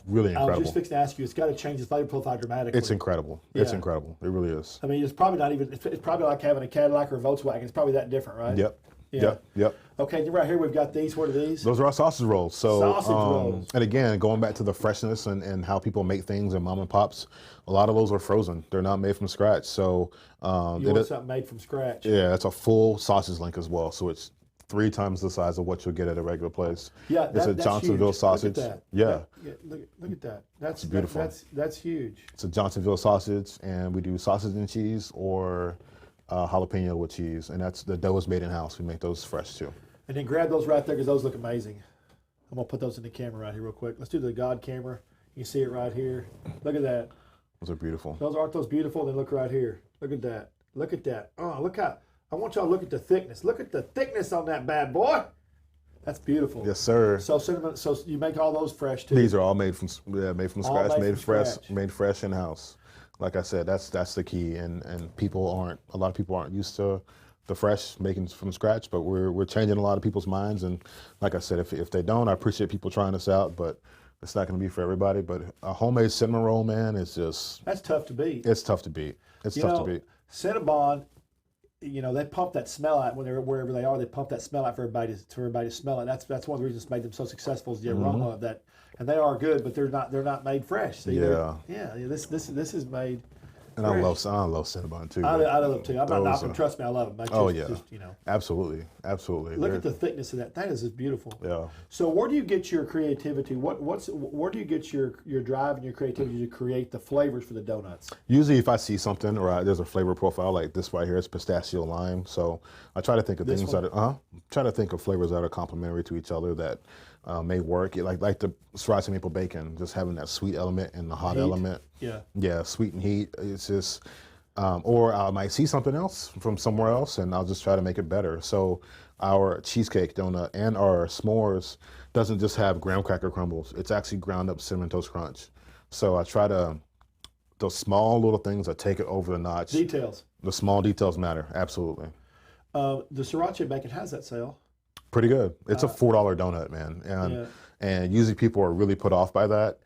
really incredible. I was just fixing to ask you, it's got to change the flavor profile dramatically. It's incredible. Yeah. It's incredible. It really is. I mean, it's probably not even, it's probably like having a Cadillac or a Volkswagen. It's probably that different, right? Yep. Yeah. Yep. Okay, right here we've got these. What are these? Those are our sausage rolls. So, sausage rolls. And again, going back to the freshness and how people make things and mom and pops, a lot of those are frozen. They're not made from scratch. So you want something made from scratch. Yeah, it's a full sausage link as well. So it's 3 times the size of what you'll get at a regular place. Yeah, it's a Johnsonville huge. sausage. Look at that. Yeah. Look at that. That's beautiful. That's huge. It's a Johnsonville sausage, and we do sausage and cheese or jalapeno with cheese, and the dough is made in house. We make those fresh too. And then grab those right there because those look amazing. I'm gonna put those in the camera right here real quick. Let's do the God camera. You see it right here. Look at that. Those are beautiful. Aren't those beautiful? Then look right here. Look at that. Look at that. Oh, look how. I want y'all to look at the thickness. Look at the thickness on that bad boy. That's beautiful. Yes, sir. So cinnamon. So you make all those fresh too. These are all made from scratch, made fresh in house. Like I said, that's the key, and a lot of people aren't used to the fresh making from scratch, but we're changing a lot of people's minds. And like I said, if they don't, I appreciate people trying this out, but it's not going to be for everybody. But a homemade cinnamon roll, man, is just that's tough to beat. It's tough to beat. To beat. Cinnabon, they pump that smell out when they're wherever they are. They pump that smell out for everybody to smell it. That's one of the reasons it's made them so successful is the aroma of that. And they are good, but they're not made fresh. So this is made. And I love Cinnabon too. I love them too. I'm not knocking. Trust me, I love them. Absolutely. Look at the thickness of that. That is just beautiful. Yeah. So where do you get your creativity? Where do you get your drive and your creativity to create the flavors for the donuts? Usually, if I see something or there's a flavor profile like this right here, it's pistachio lime. So I try to think of flavors that are complementary to each other that may work. Like the sriracha maple bacon, just having that sweet element and the hot element. Yeah. Yeah, sweet and heat. It's just Or I might see something else from somewhere else, and I'll just try to make it better. So our cheesecake donut and our s'mores doesn't just have graham cracker crumbles. It's actually ground up Cinnamon Toast Crunch. So I try to, those small little things that take it over the notch. Details. The small details matter, absolutely. The sriracha bacon, how's that sell? Pretty good. It's a $4 donut, man. And usually people are really put off by that.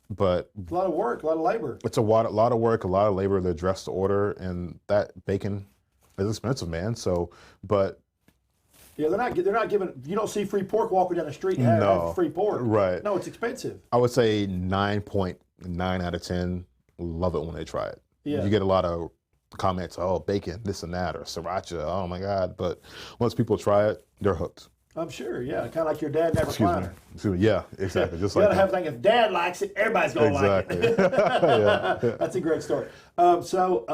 But a lot of work, a lot of labor. It's a lot of work, a lot of labor to dress the order, and that bacon is expensive, man. So, but yeah, they're not giving. You don't see free pork walking down the street and have free pork, right? No, it's expensive. I would say 9.9 out of 10 love it when they try it. Yeah, you get a lot of comments, oh, bacon, this and that, or sriracha, oh my God. But once people try it, they're hooked. I'm sure, yeah. Kind of like your dad never recliner. Excuse me. Yeah, exactly. Just you like gotta have thing. If Dad likes it, everybody's gonna like it. Yeah. That's a great story. So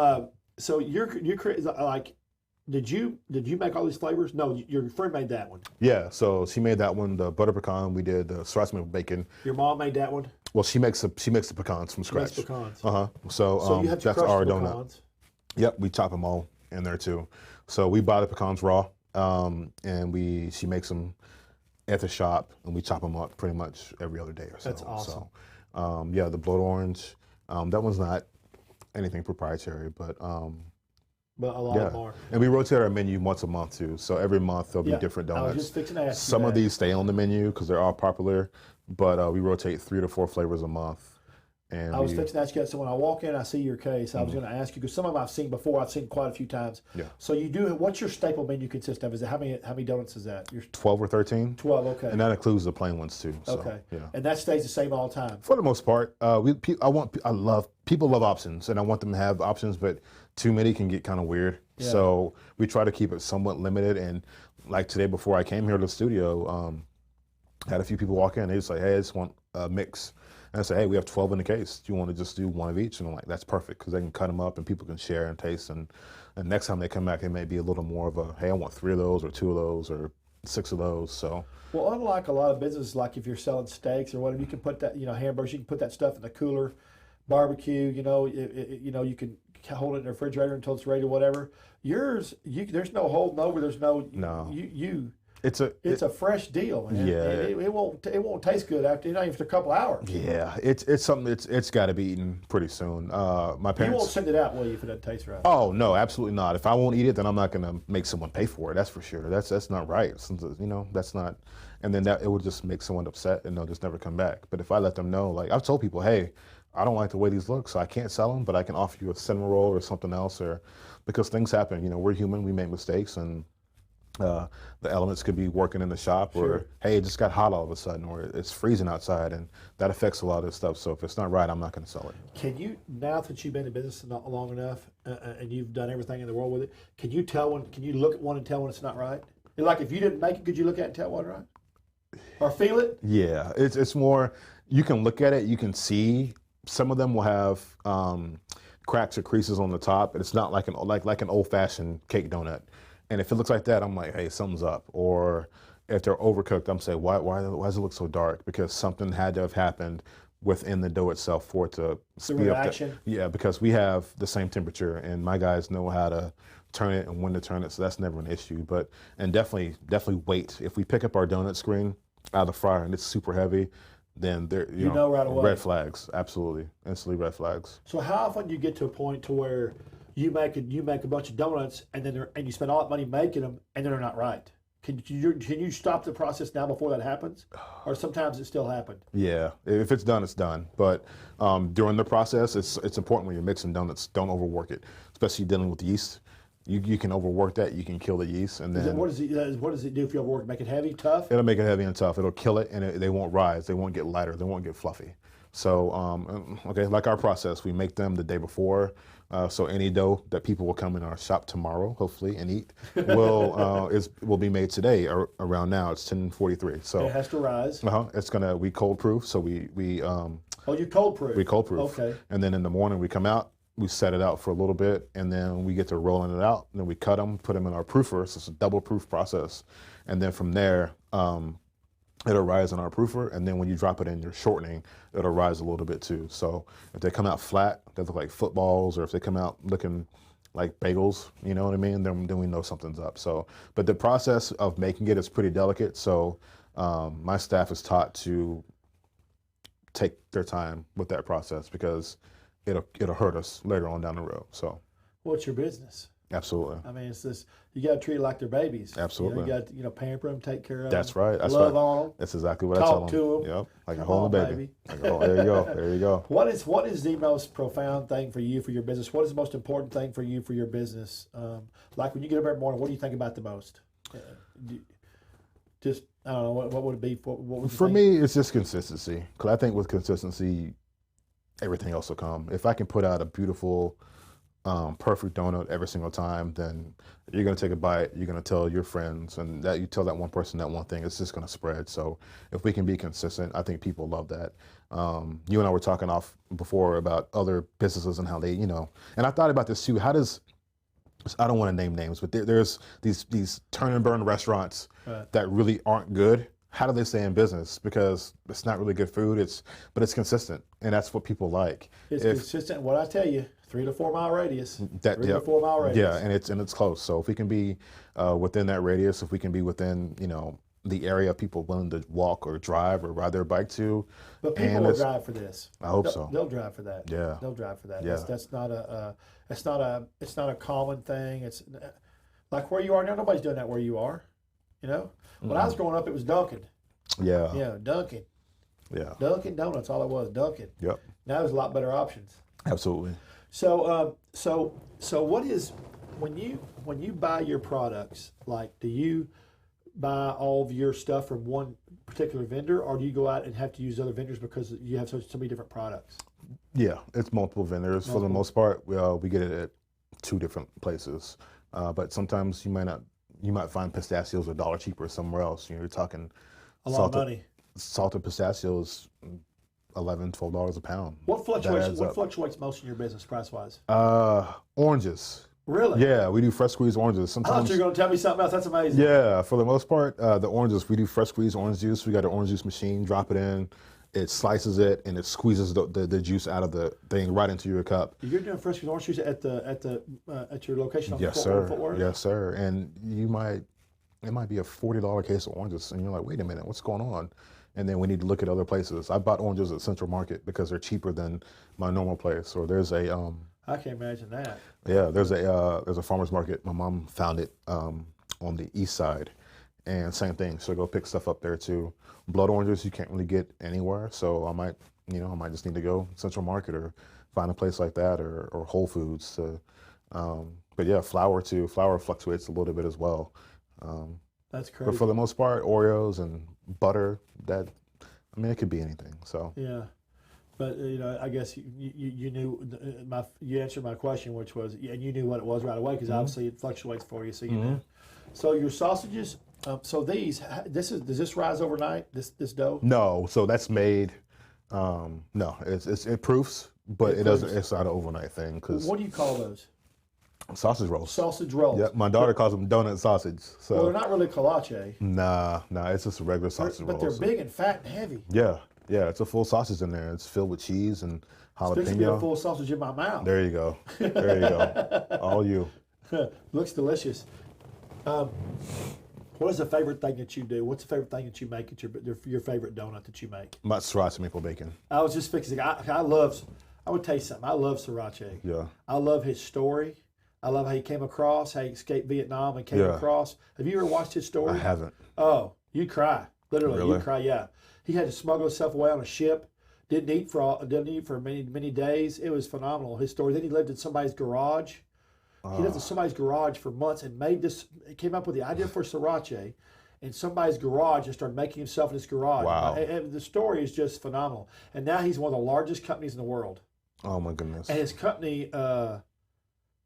you're like, did you make all these flavors? No, your friend made that one. Yeah. So she made that one. The butter pecan. We did the sriracha with bacon. Your mom made that one. Well, she makes the pecans from scratch. She makes pecans. So you have to that's crush our the donut. pecans. Yep, we chop them all in there too. So we buy the pecans raw, and she makes them at the shop, and we chop them up pretty much every other day or so. That's awesome. So, yeah, the blood orange, that one's not anything proprietary, but a lot more. And we rotate our menu once a month too. So every month there'll be different donuts. I was just fixing to ask Some of these stay on the menu because they're all popular, but we rotate 3 to 4 flavors a month. And I was fixing to ask you that. So when I walk in, I see your case. I was going to ask you because some of them I've seen before. I've seen quite a few times. Yeah. So you do. What's your staple menu consist of? Is it how many donuts is that? 12 or 13. 12. Okay. And that includes the plain ones too. So, okay. Yeah. And that stays the same all the time. For the most part, people love options, and I want them to have options, but too many can get kind of weird. Yeah. So we try to keep it somewhat limited. And like today, before I came here to the studio, had a few people walk in. They just like, hey, I just want a mix. And I said, hey, we have 12 in the case. Do you want to just do one of each? And I'm like, that's perfect because they can cut them up and people can share and taste. And next time they come back, it may be a little more of a, hey, I want 3 of those or 2 of those or 6 of those. So, well, unlike a lot of businesses, like if you're selling steaks or whatever, you can put that, hamburgers, you can put that stuff in the cooler. Barbecue, you can hold it in the refrigerator until it's ready or whatever. Yours, there's no holding over. There's no. It's a fresh deal, man. Yeah, it won't taste good after a couple hours. Yeah, it's something. It's got to be eaten pretty soon. My parents. You won't send it out, will you, if it doesn't taste right? Oh no, absolutely not. If I won't eat it, then I'm not going to make someone pay for it. That's for sure. That's not right. That's not. And then it would just make someone upset, and they'll just never come back. But if I let them know, like I've told people, hey, I don't like the way these look, so I can't sell them, but I can offer you a cinnamon roll or something else, or because things happen. We're human. We make mistakes, and the elements could be working in the shop, or hey, it just got hot all of a sudden, or it's freezing outside, and that affects a lot of this stuff. So if it's not right, I'm not going to sell it. Can you, now that you've been in business not long enough and you've done everything in the world with it, can you look at one and tell when it's not right? Like if you didn't make it, could you look at it and tell what's right? Or feel it? Yeah, it's more, you can look at it, you can see. Some of them will have cracks or creases on the top, and it's not like an old-fashioned cake donut. And if it looks like that, I'm like, hey, something's up. Or if they're overcooked, I'm saying, why does it look so dark? Because something had to have happened within the dough itself for it to speed up. Yeah, because we have the same temperature, and my guys know how to turn it and when to turn it, so that's never an issue. And definitely weight. If we pick up our donut screen out of the fryer and it's super heavy, then there you know right away. Red flags, absolutely, instantly red flags. So how often do you get to a point to where you make a bunch of donuts and you spend all that money making them and then they're not right? Can you stop the process now before that happens, or sometimes it still happens? Yeah, if it's done, it's done. But during the process, it's important when you're mixing donuts, don't overwork it, especially dealing with yeast. You can overwork that, you can kill the yeast, and then what does it do if you overwork? Make it heavy, tough? It'll make it heavy and tough. It'll kill it, and they won't rise. They won't get lighter. They won't get fluffy. So like our process, we make them the day before. So any dough that people will come in our shop tomorrow, hopefully, and eat will be made today around now. It's 10:43. So it has to rise. It's we cold proof. So we you cold proof. We cold proof. Okay. And then in the morning we come out. We set it out for a little bit, and then we get to rolling it out. And then we cut them, put them in our proofer. So it's a double proof process. And then from there, it'll rise in our proofer, and then when you drop it in your shortening, it'll rise a little bit too. So if they come out flat, they look like footballs, or if they come out looking like bagels, you know what I mean, then we know something's up. So, but the process of making it is pretty delicate. So my staff is taught to take their time with that process because it'll hurt us later on down the road. So, what's your business? Absolutely. I mean, it's this. You got to treat it like they're babies. Absolutely. You got to pamper them, take care of them. That's right. That's love right. on them. That's exactly what I tell them. Talk to them. Yep. Like a Come whole on, baby. Like there you go. There you go. What is the most profound thing for you for your business? What is the most important thing for you for your business? Like when you get up every morning, what do you think about the most? Just I don't know. What would it be? What would you For think? me, it's just consistency. Because I think with consistency, everything else will come. If I can put out a beautiful, perfect donut every single time, then you're going to take a bite, you're going to tell your friends, and that you tell that one person that one thing, it's just going to spread. So if we can be consistent, I think people love that. You and I were talking off before about other businesses and how they, and I thought about this too. How does, I don't want to name names, but there's these turn and burn restaurants that really aren't good. How do they stay in business? Because it's not really good food. But it's consistent, and that's what people like. It's consistent. What I tell you, 3 to 4 mile radius. That 3 to 4 mile radius. Yeah, and it's close. So if we can be within that radius, if we can be within the area of people willing to walk or drive or ride their bike to, but people will drive for this. I hope so. They'll drive for that. Yeah, they'll drive for that. Yeah. That's not it's not a common thing. It's like where you are now. Nobody's doing that where you are. When I was growing up, it was Dunkin'. Yeah. Yeah, Dunkin'. Yeah. Dunkin' Donuts, all it was, Dunkin'. Yep. Now there's a lot better options. Absolutely. So what is when you buy your products? Like, do you buy all of your stuff from one particular vendor, or do you go out and have to use other vendors because you have so many different products? Yeah, it's multiple vendors. For the most part, we get it at 2 different places. But sometimes you might find pistachios $1 cheaper somewhere else. You're talking A lot of money. Salted pistachios, $11, $12 a pound. What fluctuates most in your business price wise? Oranges. Really? Yeah, we do fresh squeezed oranges. I thought you were going to tell me something else. That's amazing. Yeah, for the most part, the oranges, we do fresh squeezed orange juice. We got an orange juice machine, drop it in, it slices it, and it squeezes the juice out of the thing right into your cup. You're doing fresh squeezed orange juice at your location on Yes, Fort sir. Worth? Yes, sir. And it might be a $40 case of oranges, and you're like, wait a minute, what's going on? And then we need to look at other places. I bought oranges at Central Market because they're cheaper than my normal place. Or there's a I can't imagine that. Yeah, there's a farmer's market. My mom found it on the east side, and same thing. So go pick stuff up there too. Blood oranges you can't really get anywhere, so I might just need to go Central Market or find a place like that or Whole Foods to. But yeah, flour too. Flour fluctuates a little bit as well. That's crazy. But for the most part, Oreos and butter. It could be anything. So yeah. But I guess you knew you answered my question, which was, and you knew what it was right away because obviously it fluctuates for you, so you know. So your sausages, does this rise overnight? This dough? No, so that's made. No, it proofs, but it doesn't. It's not an overnight thing. Cause what do you call those? Sausage rolls. Sausage rolls. Yeah, my daughter calls them donut sausage. So well, they're not really kolache. Nah, it's just a regular sausage roll. But they're big and fat and heavy. Yeah, it's a full sausage in there. It's filled with cheese and jalapeno. It's supposed to be a full sausage in my mouth. There you go. There you go. All you. Looks delicious. What is the favorite thing that you do? What's the favorite thing that you make at your favorite donut that you make? My sriracha maple bacon. I was just fixing. I would tell you something. I love sriracha. Yeah. I love his story. I love how he came across, how he escaped Vietnam and came across. Have you ever watched his story? I haven't. Oh, you'd cry. Literally, Really? you'd cry. Yeah. He had to smuggle himself away on a ship. Didn't eat for many days. It was phenomenal. His story. Then he lived in somebody's garage. He lived in somebody's garage for months and came up with the idea for sriracha in somebody's garage and started making himself in his garage. Wow. And the story is just phenomenal. And now he's one of the largest companies in the world. Oh my goodness. And his company,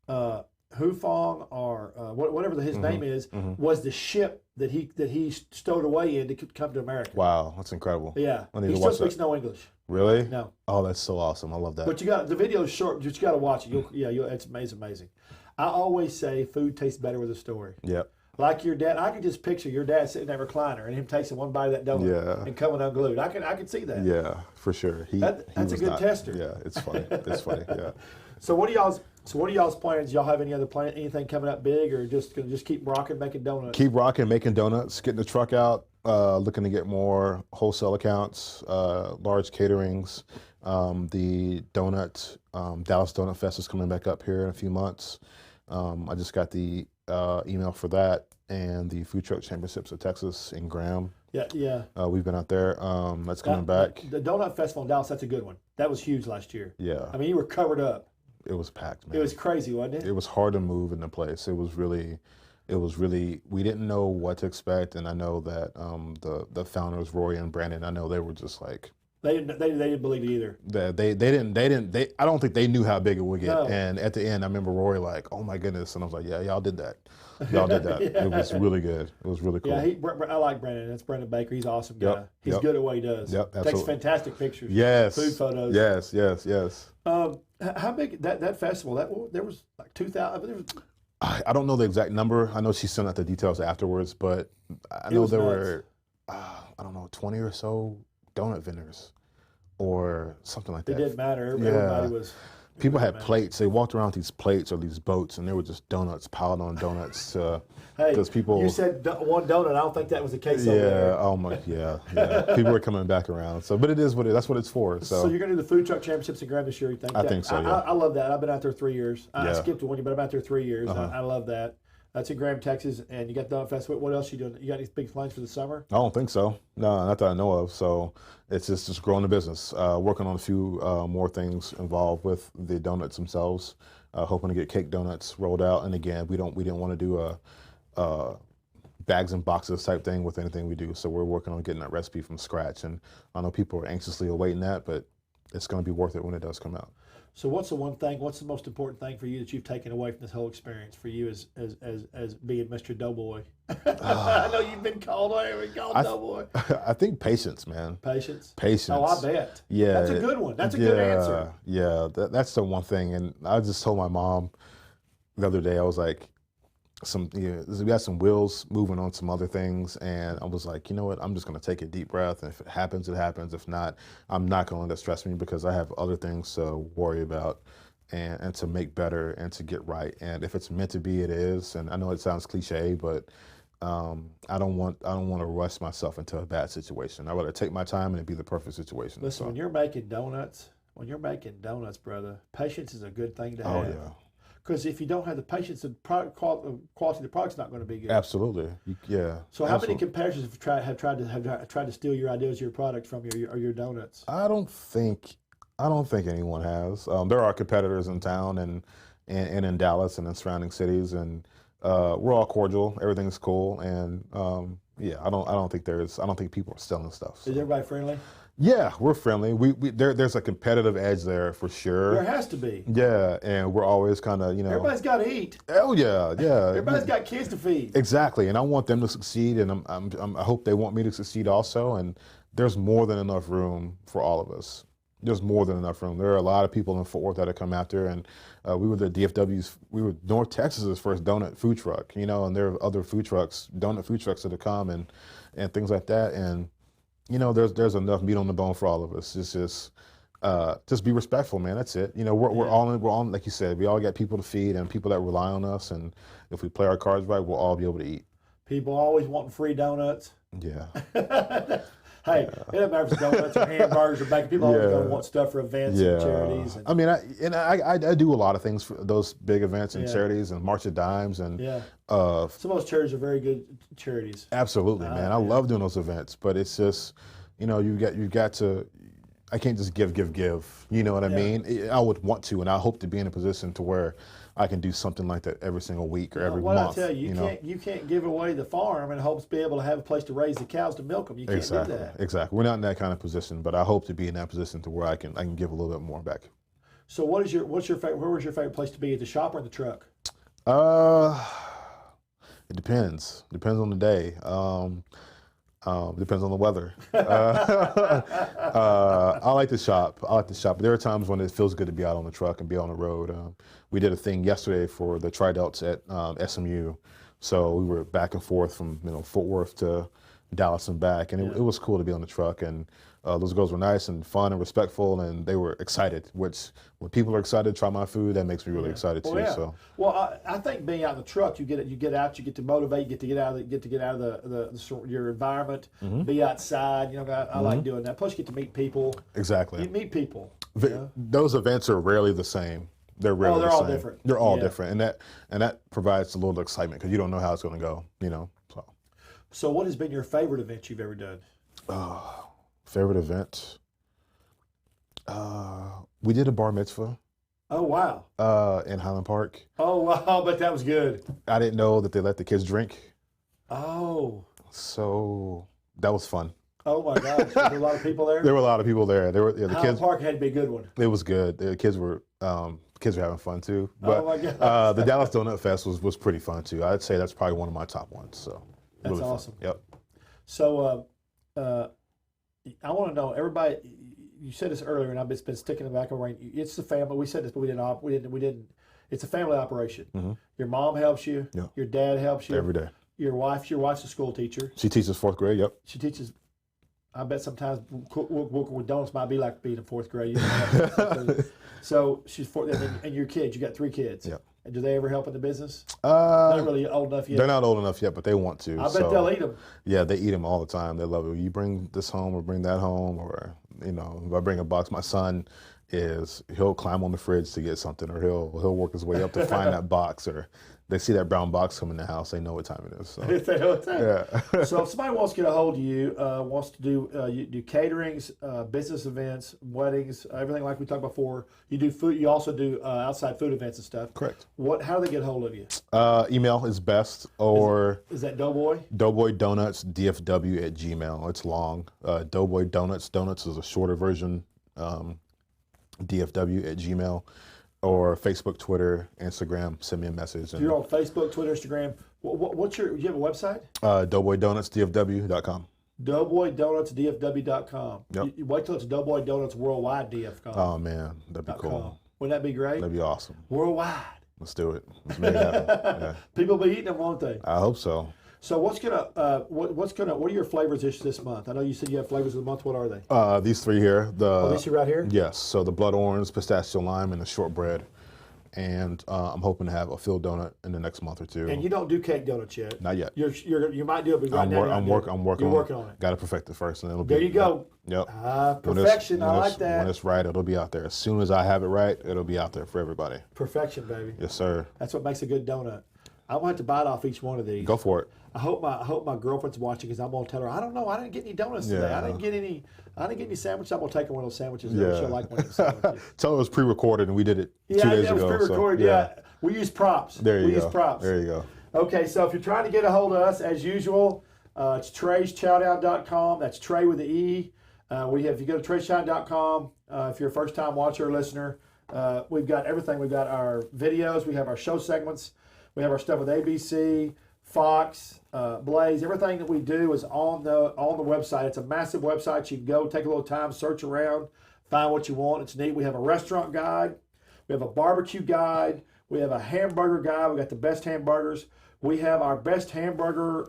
Hufong or whatever his name is, was the ship that he stowed away in to come to America. Wow, that's incredible. Yeah. I need He to still watch speaks that. no English. Really? No. Oh, that's so awesome. I love that. But the video is short. You got to watch it. It's amazing. I always say food tastes better with a story. Yep. Like your dad, I could just picture your dad sitting in that recliner and him tasting one bite of that donut and coming unglued. I could see that. Yeah, for sure. That's a good tester. Yeah, it's funny. It's funny. Yeah. So what are y'all's plans? Y'all have any other plan? Anything coming up big, or just gonna just keep rocking, making donuts? Keep rocking, making donuts, getting the truck out, looking to get more wholesale accounts, large caterings. The Dallas Donut Fest is coming back up here in a few months. I just got the email for that, and the Food Truck Championships of Texas in Graham. Yeah. We've been out there. That's coming back. The Donut Festival in Dallas, that's a good one. That was huge last year. Yeah. I mean, you were covered up. It was packed, man. It was crazy, wasn't it? It was hard to move in the place. It was really, we didn't know what to expect. And I know that the founders, Roy and Brandon, I know they were just like, They didn't believe it either. I don't think they knew how big it would get. No. And at the end, I remember Roy like, oh my goodness. And I was like, yeah, y'all did that. Y'all did that. Yeah. It was really good. It was really cool. Yeah, I like Brandon. That's Brandon Baker. He's an awesome guy. He's good at what he does. Yep, absolutely. Takes fantastic pictures. Yes. Food photos. Yes. How big that festival? There was like 2,000. I don't know the exact number. I know she sent out the details afterwards, but I know there were, I don't know, 20 or so donut vendors or something like that. It didn't matter. Everybody was. People had plates. They walked around with these plates or these boats, and they were just donuts piled on donuts. Hey, people. You said one donut. I don't think that was the case. Yeah. Over there. Oh my. Yeah. People were coming back around. So, but it is that's what it's for. So you're going to do the Food Truck Championships in Graham this year? You think? I think so. Yeah. I love that. I've been out there 3 years. I skipped one, but I'm out there 3 years. I love that. That's in Graham, Texas, and you got the Donut Festival. What else are you doing? You got any big plans for the summer? I don't think so. No, not that I know of. So it's just growing the business, working on a few more things involved with the donuts themselves, hoping to get cake donuts rolled out. And again, we didn't want to do a bags and boxes type thing with anything we do. So we're working on getting that recipe from scratch. And I know people are anxiously awaiting that, but it's going to be worth it when it does come out. So what's the most important thing for you that you've taken away from this whole experience for you as being Mr. Doughboy? I know you've been called Doughboy. I think patience, man. Patience. Oh, I bet. Yeah. That's a good one. That's a good answer. Yeah, that's the one thing. And I just told my mom the other day, I was like, we got some wheels moving on some other things, and I was like, you know what, I'm just going to take a deep breath, and if it happens, it happens. If not, I'm not going to let it stress me because I have other things to worry about and to make better and to get right. And if it's meant to be, it is. And I know it sounds cliche, but I don't want to rush myself into a bad situation. I'd rather take my time and it be the perfect situation. Listen, when you're making donuts, brother, patience is a good thing to have. Oh yeah. Because if you don't have the patience, the quality of the product's not going to be good. Absolutely, yeah. So, how many competitors have tried to steal your ideas, your product from your donuts? I don't think anyone has. There are competitors in town and in Dallas and in surrounding cities, and we're all cordial. Everything's cool, and I don't think people are stealing stuff. So. Is everybody friendly? Yeah, we're friendly. There's a competitive edge there for sure. There has to be. Yeah, and we're always kind of, Everybody's got to eat. Oh yeah. Everybody's got kids to feed. Exactly, and I want them to succeed, and I hope they want me to succeed also. And there's more than enough room for all of us. There's more than enough room. There are a lot of people in Fort Worth that have come out there, and we were we were North Texas's first donut food truck, and there are other donut food trucks that have come and things like that. And there's enough meat on the bone for all of us. It's just be respectful, man. That's it. We're all like you said, we all got people to feed and people that rely on us. And if we play our cards right, we'll all be able to eat. People always wanting free donuts. Yeah. Hey, it doesn't matter if it's donuts or hamburgers or bacon. People always going to want stuff for events and charities. I mean, I do a lot of things for those big events and charities and March of Dimes and some of those charities are very good charities. Absolutely, man. I love doing those events, but it's just you got to. I can't just give. You know what I mean? I would want to, and I hope to be in a position to where I can do something like that every single week or every month. I tell you, you can't give away the farm and hope to be able to have a place to raise the cows to milk them. You can't do that. Exactly. We're not in that kind of position, but I hope to be in that position to where I can give a little bit more back. So what's your favorite? Where was your favorite place to be? At the shop or in the truck? It depends. Depends on the day. Depends on the weather. I like to shop. But there are times when it feels good to be out on the truck and be on the road. We did a thing yesterday for the Tri-Delts at SMU So we were back and forth from Fort Worth to Dallas and back, and it was cool to be on the truck. And those girls were nice and fun and respectful, and they were excited. Which when people are excited to try my food, that makes me really excited too. Yeah. So I think being out in the truck, you get out, you get to motivate, you get to get out of your environment, be outside. I like doing that. Plus, you get to meet people. Exactly. You meet people. Those events are rarely the same. They're rarely they're the all same. different. They're all different, and that provides a little excitement because you don't know how it's going to go. So, what has been your favorite event you've ever done? Favorite event? We did a bar mitzvah. Oh, wow. In Highland Park. Oh, wow, but that was good. I didn't know that they let the kids drink. Oh. So that was fun. Oh my gosh, there were a lot of people there? There were a lot of people there. The Highland kids. Park had to be a good one. It was good. The kids were having fun too. But Oh my gosh. the Dallas Donut Fest was pretty fun too. I'd say that's probably one of my top ones. So That's really fun. awesome. Yep. So I want to know, everybody. You said this earlier, and I've been sticking in the back of my brain. It's the family. We said this, but we didn't. It's a family operation. Mm-hmm. Your mom helps you. Yeah. Your dad helps you Every day. Your wife's a school teacher. She teaches fourth grade. Yep. She teaches. I bet sometimes working with donuts might be like being in fourth grade. So she's and your kids. You got 3 kids. Yep. And do they ever help in the business? Not really old enough yet. They're not old enough yet, but they want to. I bet they'll eat them. Yeah, they eat them all the time. They love it. You bring this home or bring that home, or if I bring a box, my son he'll climb on the fridge to get something, or he'll work his way up to find that box, or they see that brown box come in the house, they know what time it is. So. They know what time. Yeah. So if somebody wants to get a hold of you, wants to do you do caterings, business events, weddings, everything like we talked before. You do food. You also do outside food events and stuff. Correct. How do they get a hold of you? Email is best, or is that Doughboy? Doughboy Donuts DFW at Gmail. It's long. Doughboy Donuts. Donuts is a shorter version. DFW at Gmail, or Facebook, Twitter, Instagram. Send me a message. You're on Facebook, Twitter, Instagram. Do you have a website? DoughboyDonutsDFW.com. DoughboyDonutsDFW.com. Yep. You wait till it's Doughboy Donuts Worldwide DF.com. Oh man, that'd be cool. Wouldn't that be great? That'd be awesome. Worldwide. Let's do it. Let's make it happen. Yeah. People will be eating them, won't they? I hope so. So what are your flavors this month? I know you said you have flavors of the month. What are they? These 3 here. These 3 right here? Yes. So the blood orange, pistachio lime, and the shortbread. And I'm hoping to have a filled donut in the next month or 2. And you don't do cake donuts yet? Not yet. You might do it, but right now I'm working on it. Got to perfect it first, and then it'll There be. you go. Yep. Perfection. I like that. When it's right, it'll be out there. As soon as I have it right, it'll be out there for everybody. Perfection, baby. Yes, sir. That's what makes a good donut. I'm going to have to bite off each one of these. Go for it. I hope my girlfriend's watching, because I'm going to tell her, I don't know, I didn't get any donuts today. I didn't get any sandwiches. I'm going to take her one of those sandwiches. Yeah. She'll like one of those sandwiches. Tell her it was pre-recorded, and we did it 2 days ago. Yeah, it was pre-recorded. So, yeah. We use props. There you go. We use props. There you go. Okay, so if you're trying to get a hold of us, as usual, it's Trey'sChowdown.com. That's Trey with the E. If you go to Trey'sChowdown.com, if you're a first-time watcher or listener, we've got everything. We've got our videos. We have our show segments. We have our stuff with ABC, Fox, Blaze. Everything that we do is on the website. It's a massive website. You can go, take a little time, search around, find what you want. It's neat. We have a restaurant guide. We have a barbecue guide. We have a hamburger guide. We got the best hamburgers. We have our best hamburger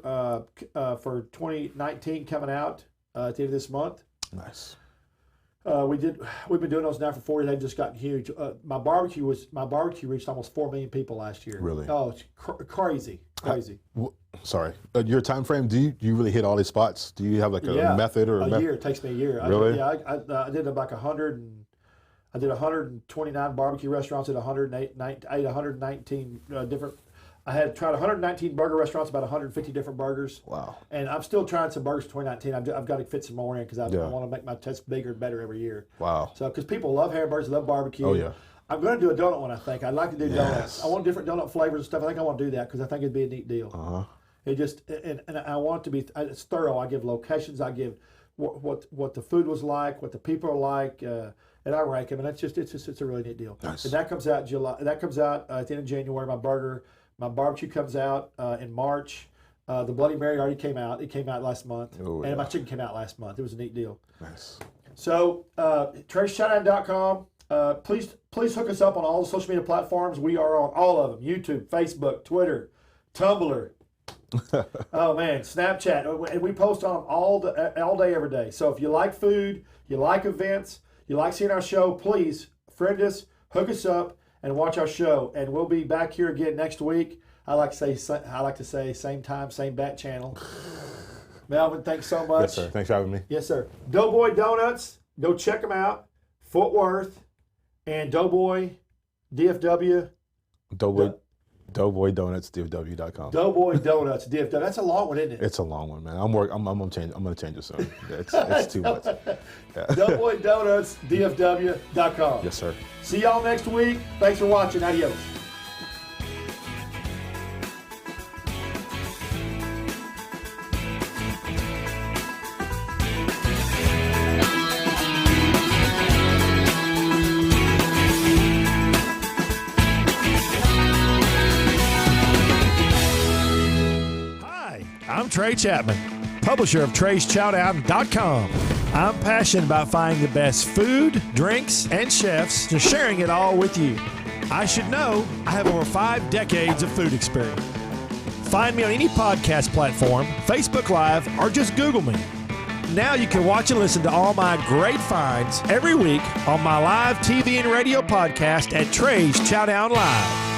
for 2019 coming out at the end of this month. Nice. We've been doing those now for 4 years. They've just gotten huge. My barbecue reached almost 4 million people last year. Really? Oh, it's crazy. Sorry. Your time frame? Do you really hit all these spots? Do you have like a method or a year? It takes me a year. Really? I did about 100. I did 129 barbecue restaurants at 119 different. I had tried 119 burger restaurants, about 150 different burgers. Wow. And I'm still trying some burgers for 2019. I've got to fit some more in, because I want to make my test bigger and better every year. Wow. So, because people love hamburgers, love barbecue. Oh, yeah. I'm going to do a donut one, I think. I'd like to do donuts. I want different donut flavors and stuff. I think I want to do that, because I think it'd be a neat deal. Uh-huh. It just, and I want it to be, it's thorough. I give locations. I give what the food was like, what the people are like, and I rank them, and it's a really neat deal. Nice. And that comes out at the end of January. My barbecue comes out in March. The Bloody Mary already came out. It came out last month. Oh, and my chicken came out last month. It was a neat deal. Nice. So, Trey'sChowdown.com. Please hook us up on all the social media platforms. We are on all of them: YouTube, Facebook, Twitter, Tumblr, Oh man, Snapchat, and we post on 'em all day, every day. So if you like food, you like events, you like seeing our show, please friend us, hook us up, and watch our show. And we'll be back here again next week. I like to say same time, same bat channel. Melvin, thanks so much. Yes, sir. Thanks for having me. Yes, sir. Doughboy Donuts, go check them out. Fort Worth and Doughboy DFW. Doughboy Donuts, DFW.com. Doughboy Donuts, DFW. That's a long one, isn't it? It's a long one, man. I'm gonna change it soon. It's too much. Yeah. Doughboy Donuts, DFW.com. Yes, sir. See y'all next week. Thanks for watching. Adios. I'm Trey Chapman, publisher of Trey'sChowdown.com. I'm passionate about finding the best food, drinks, and chefs and sharing it all with you. I should know I have over 5 decades of food experience. Find me on any podcast platform, Facebook Live, or just Google me. Now you can watch and listen to all my great finds every week on my live TV and radio podcast at Trey's Chowdown Live.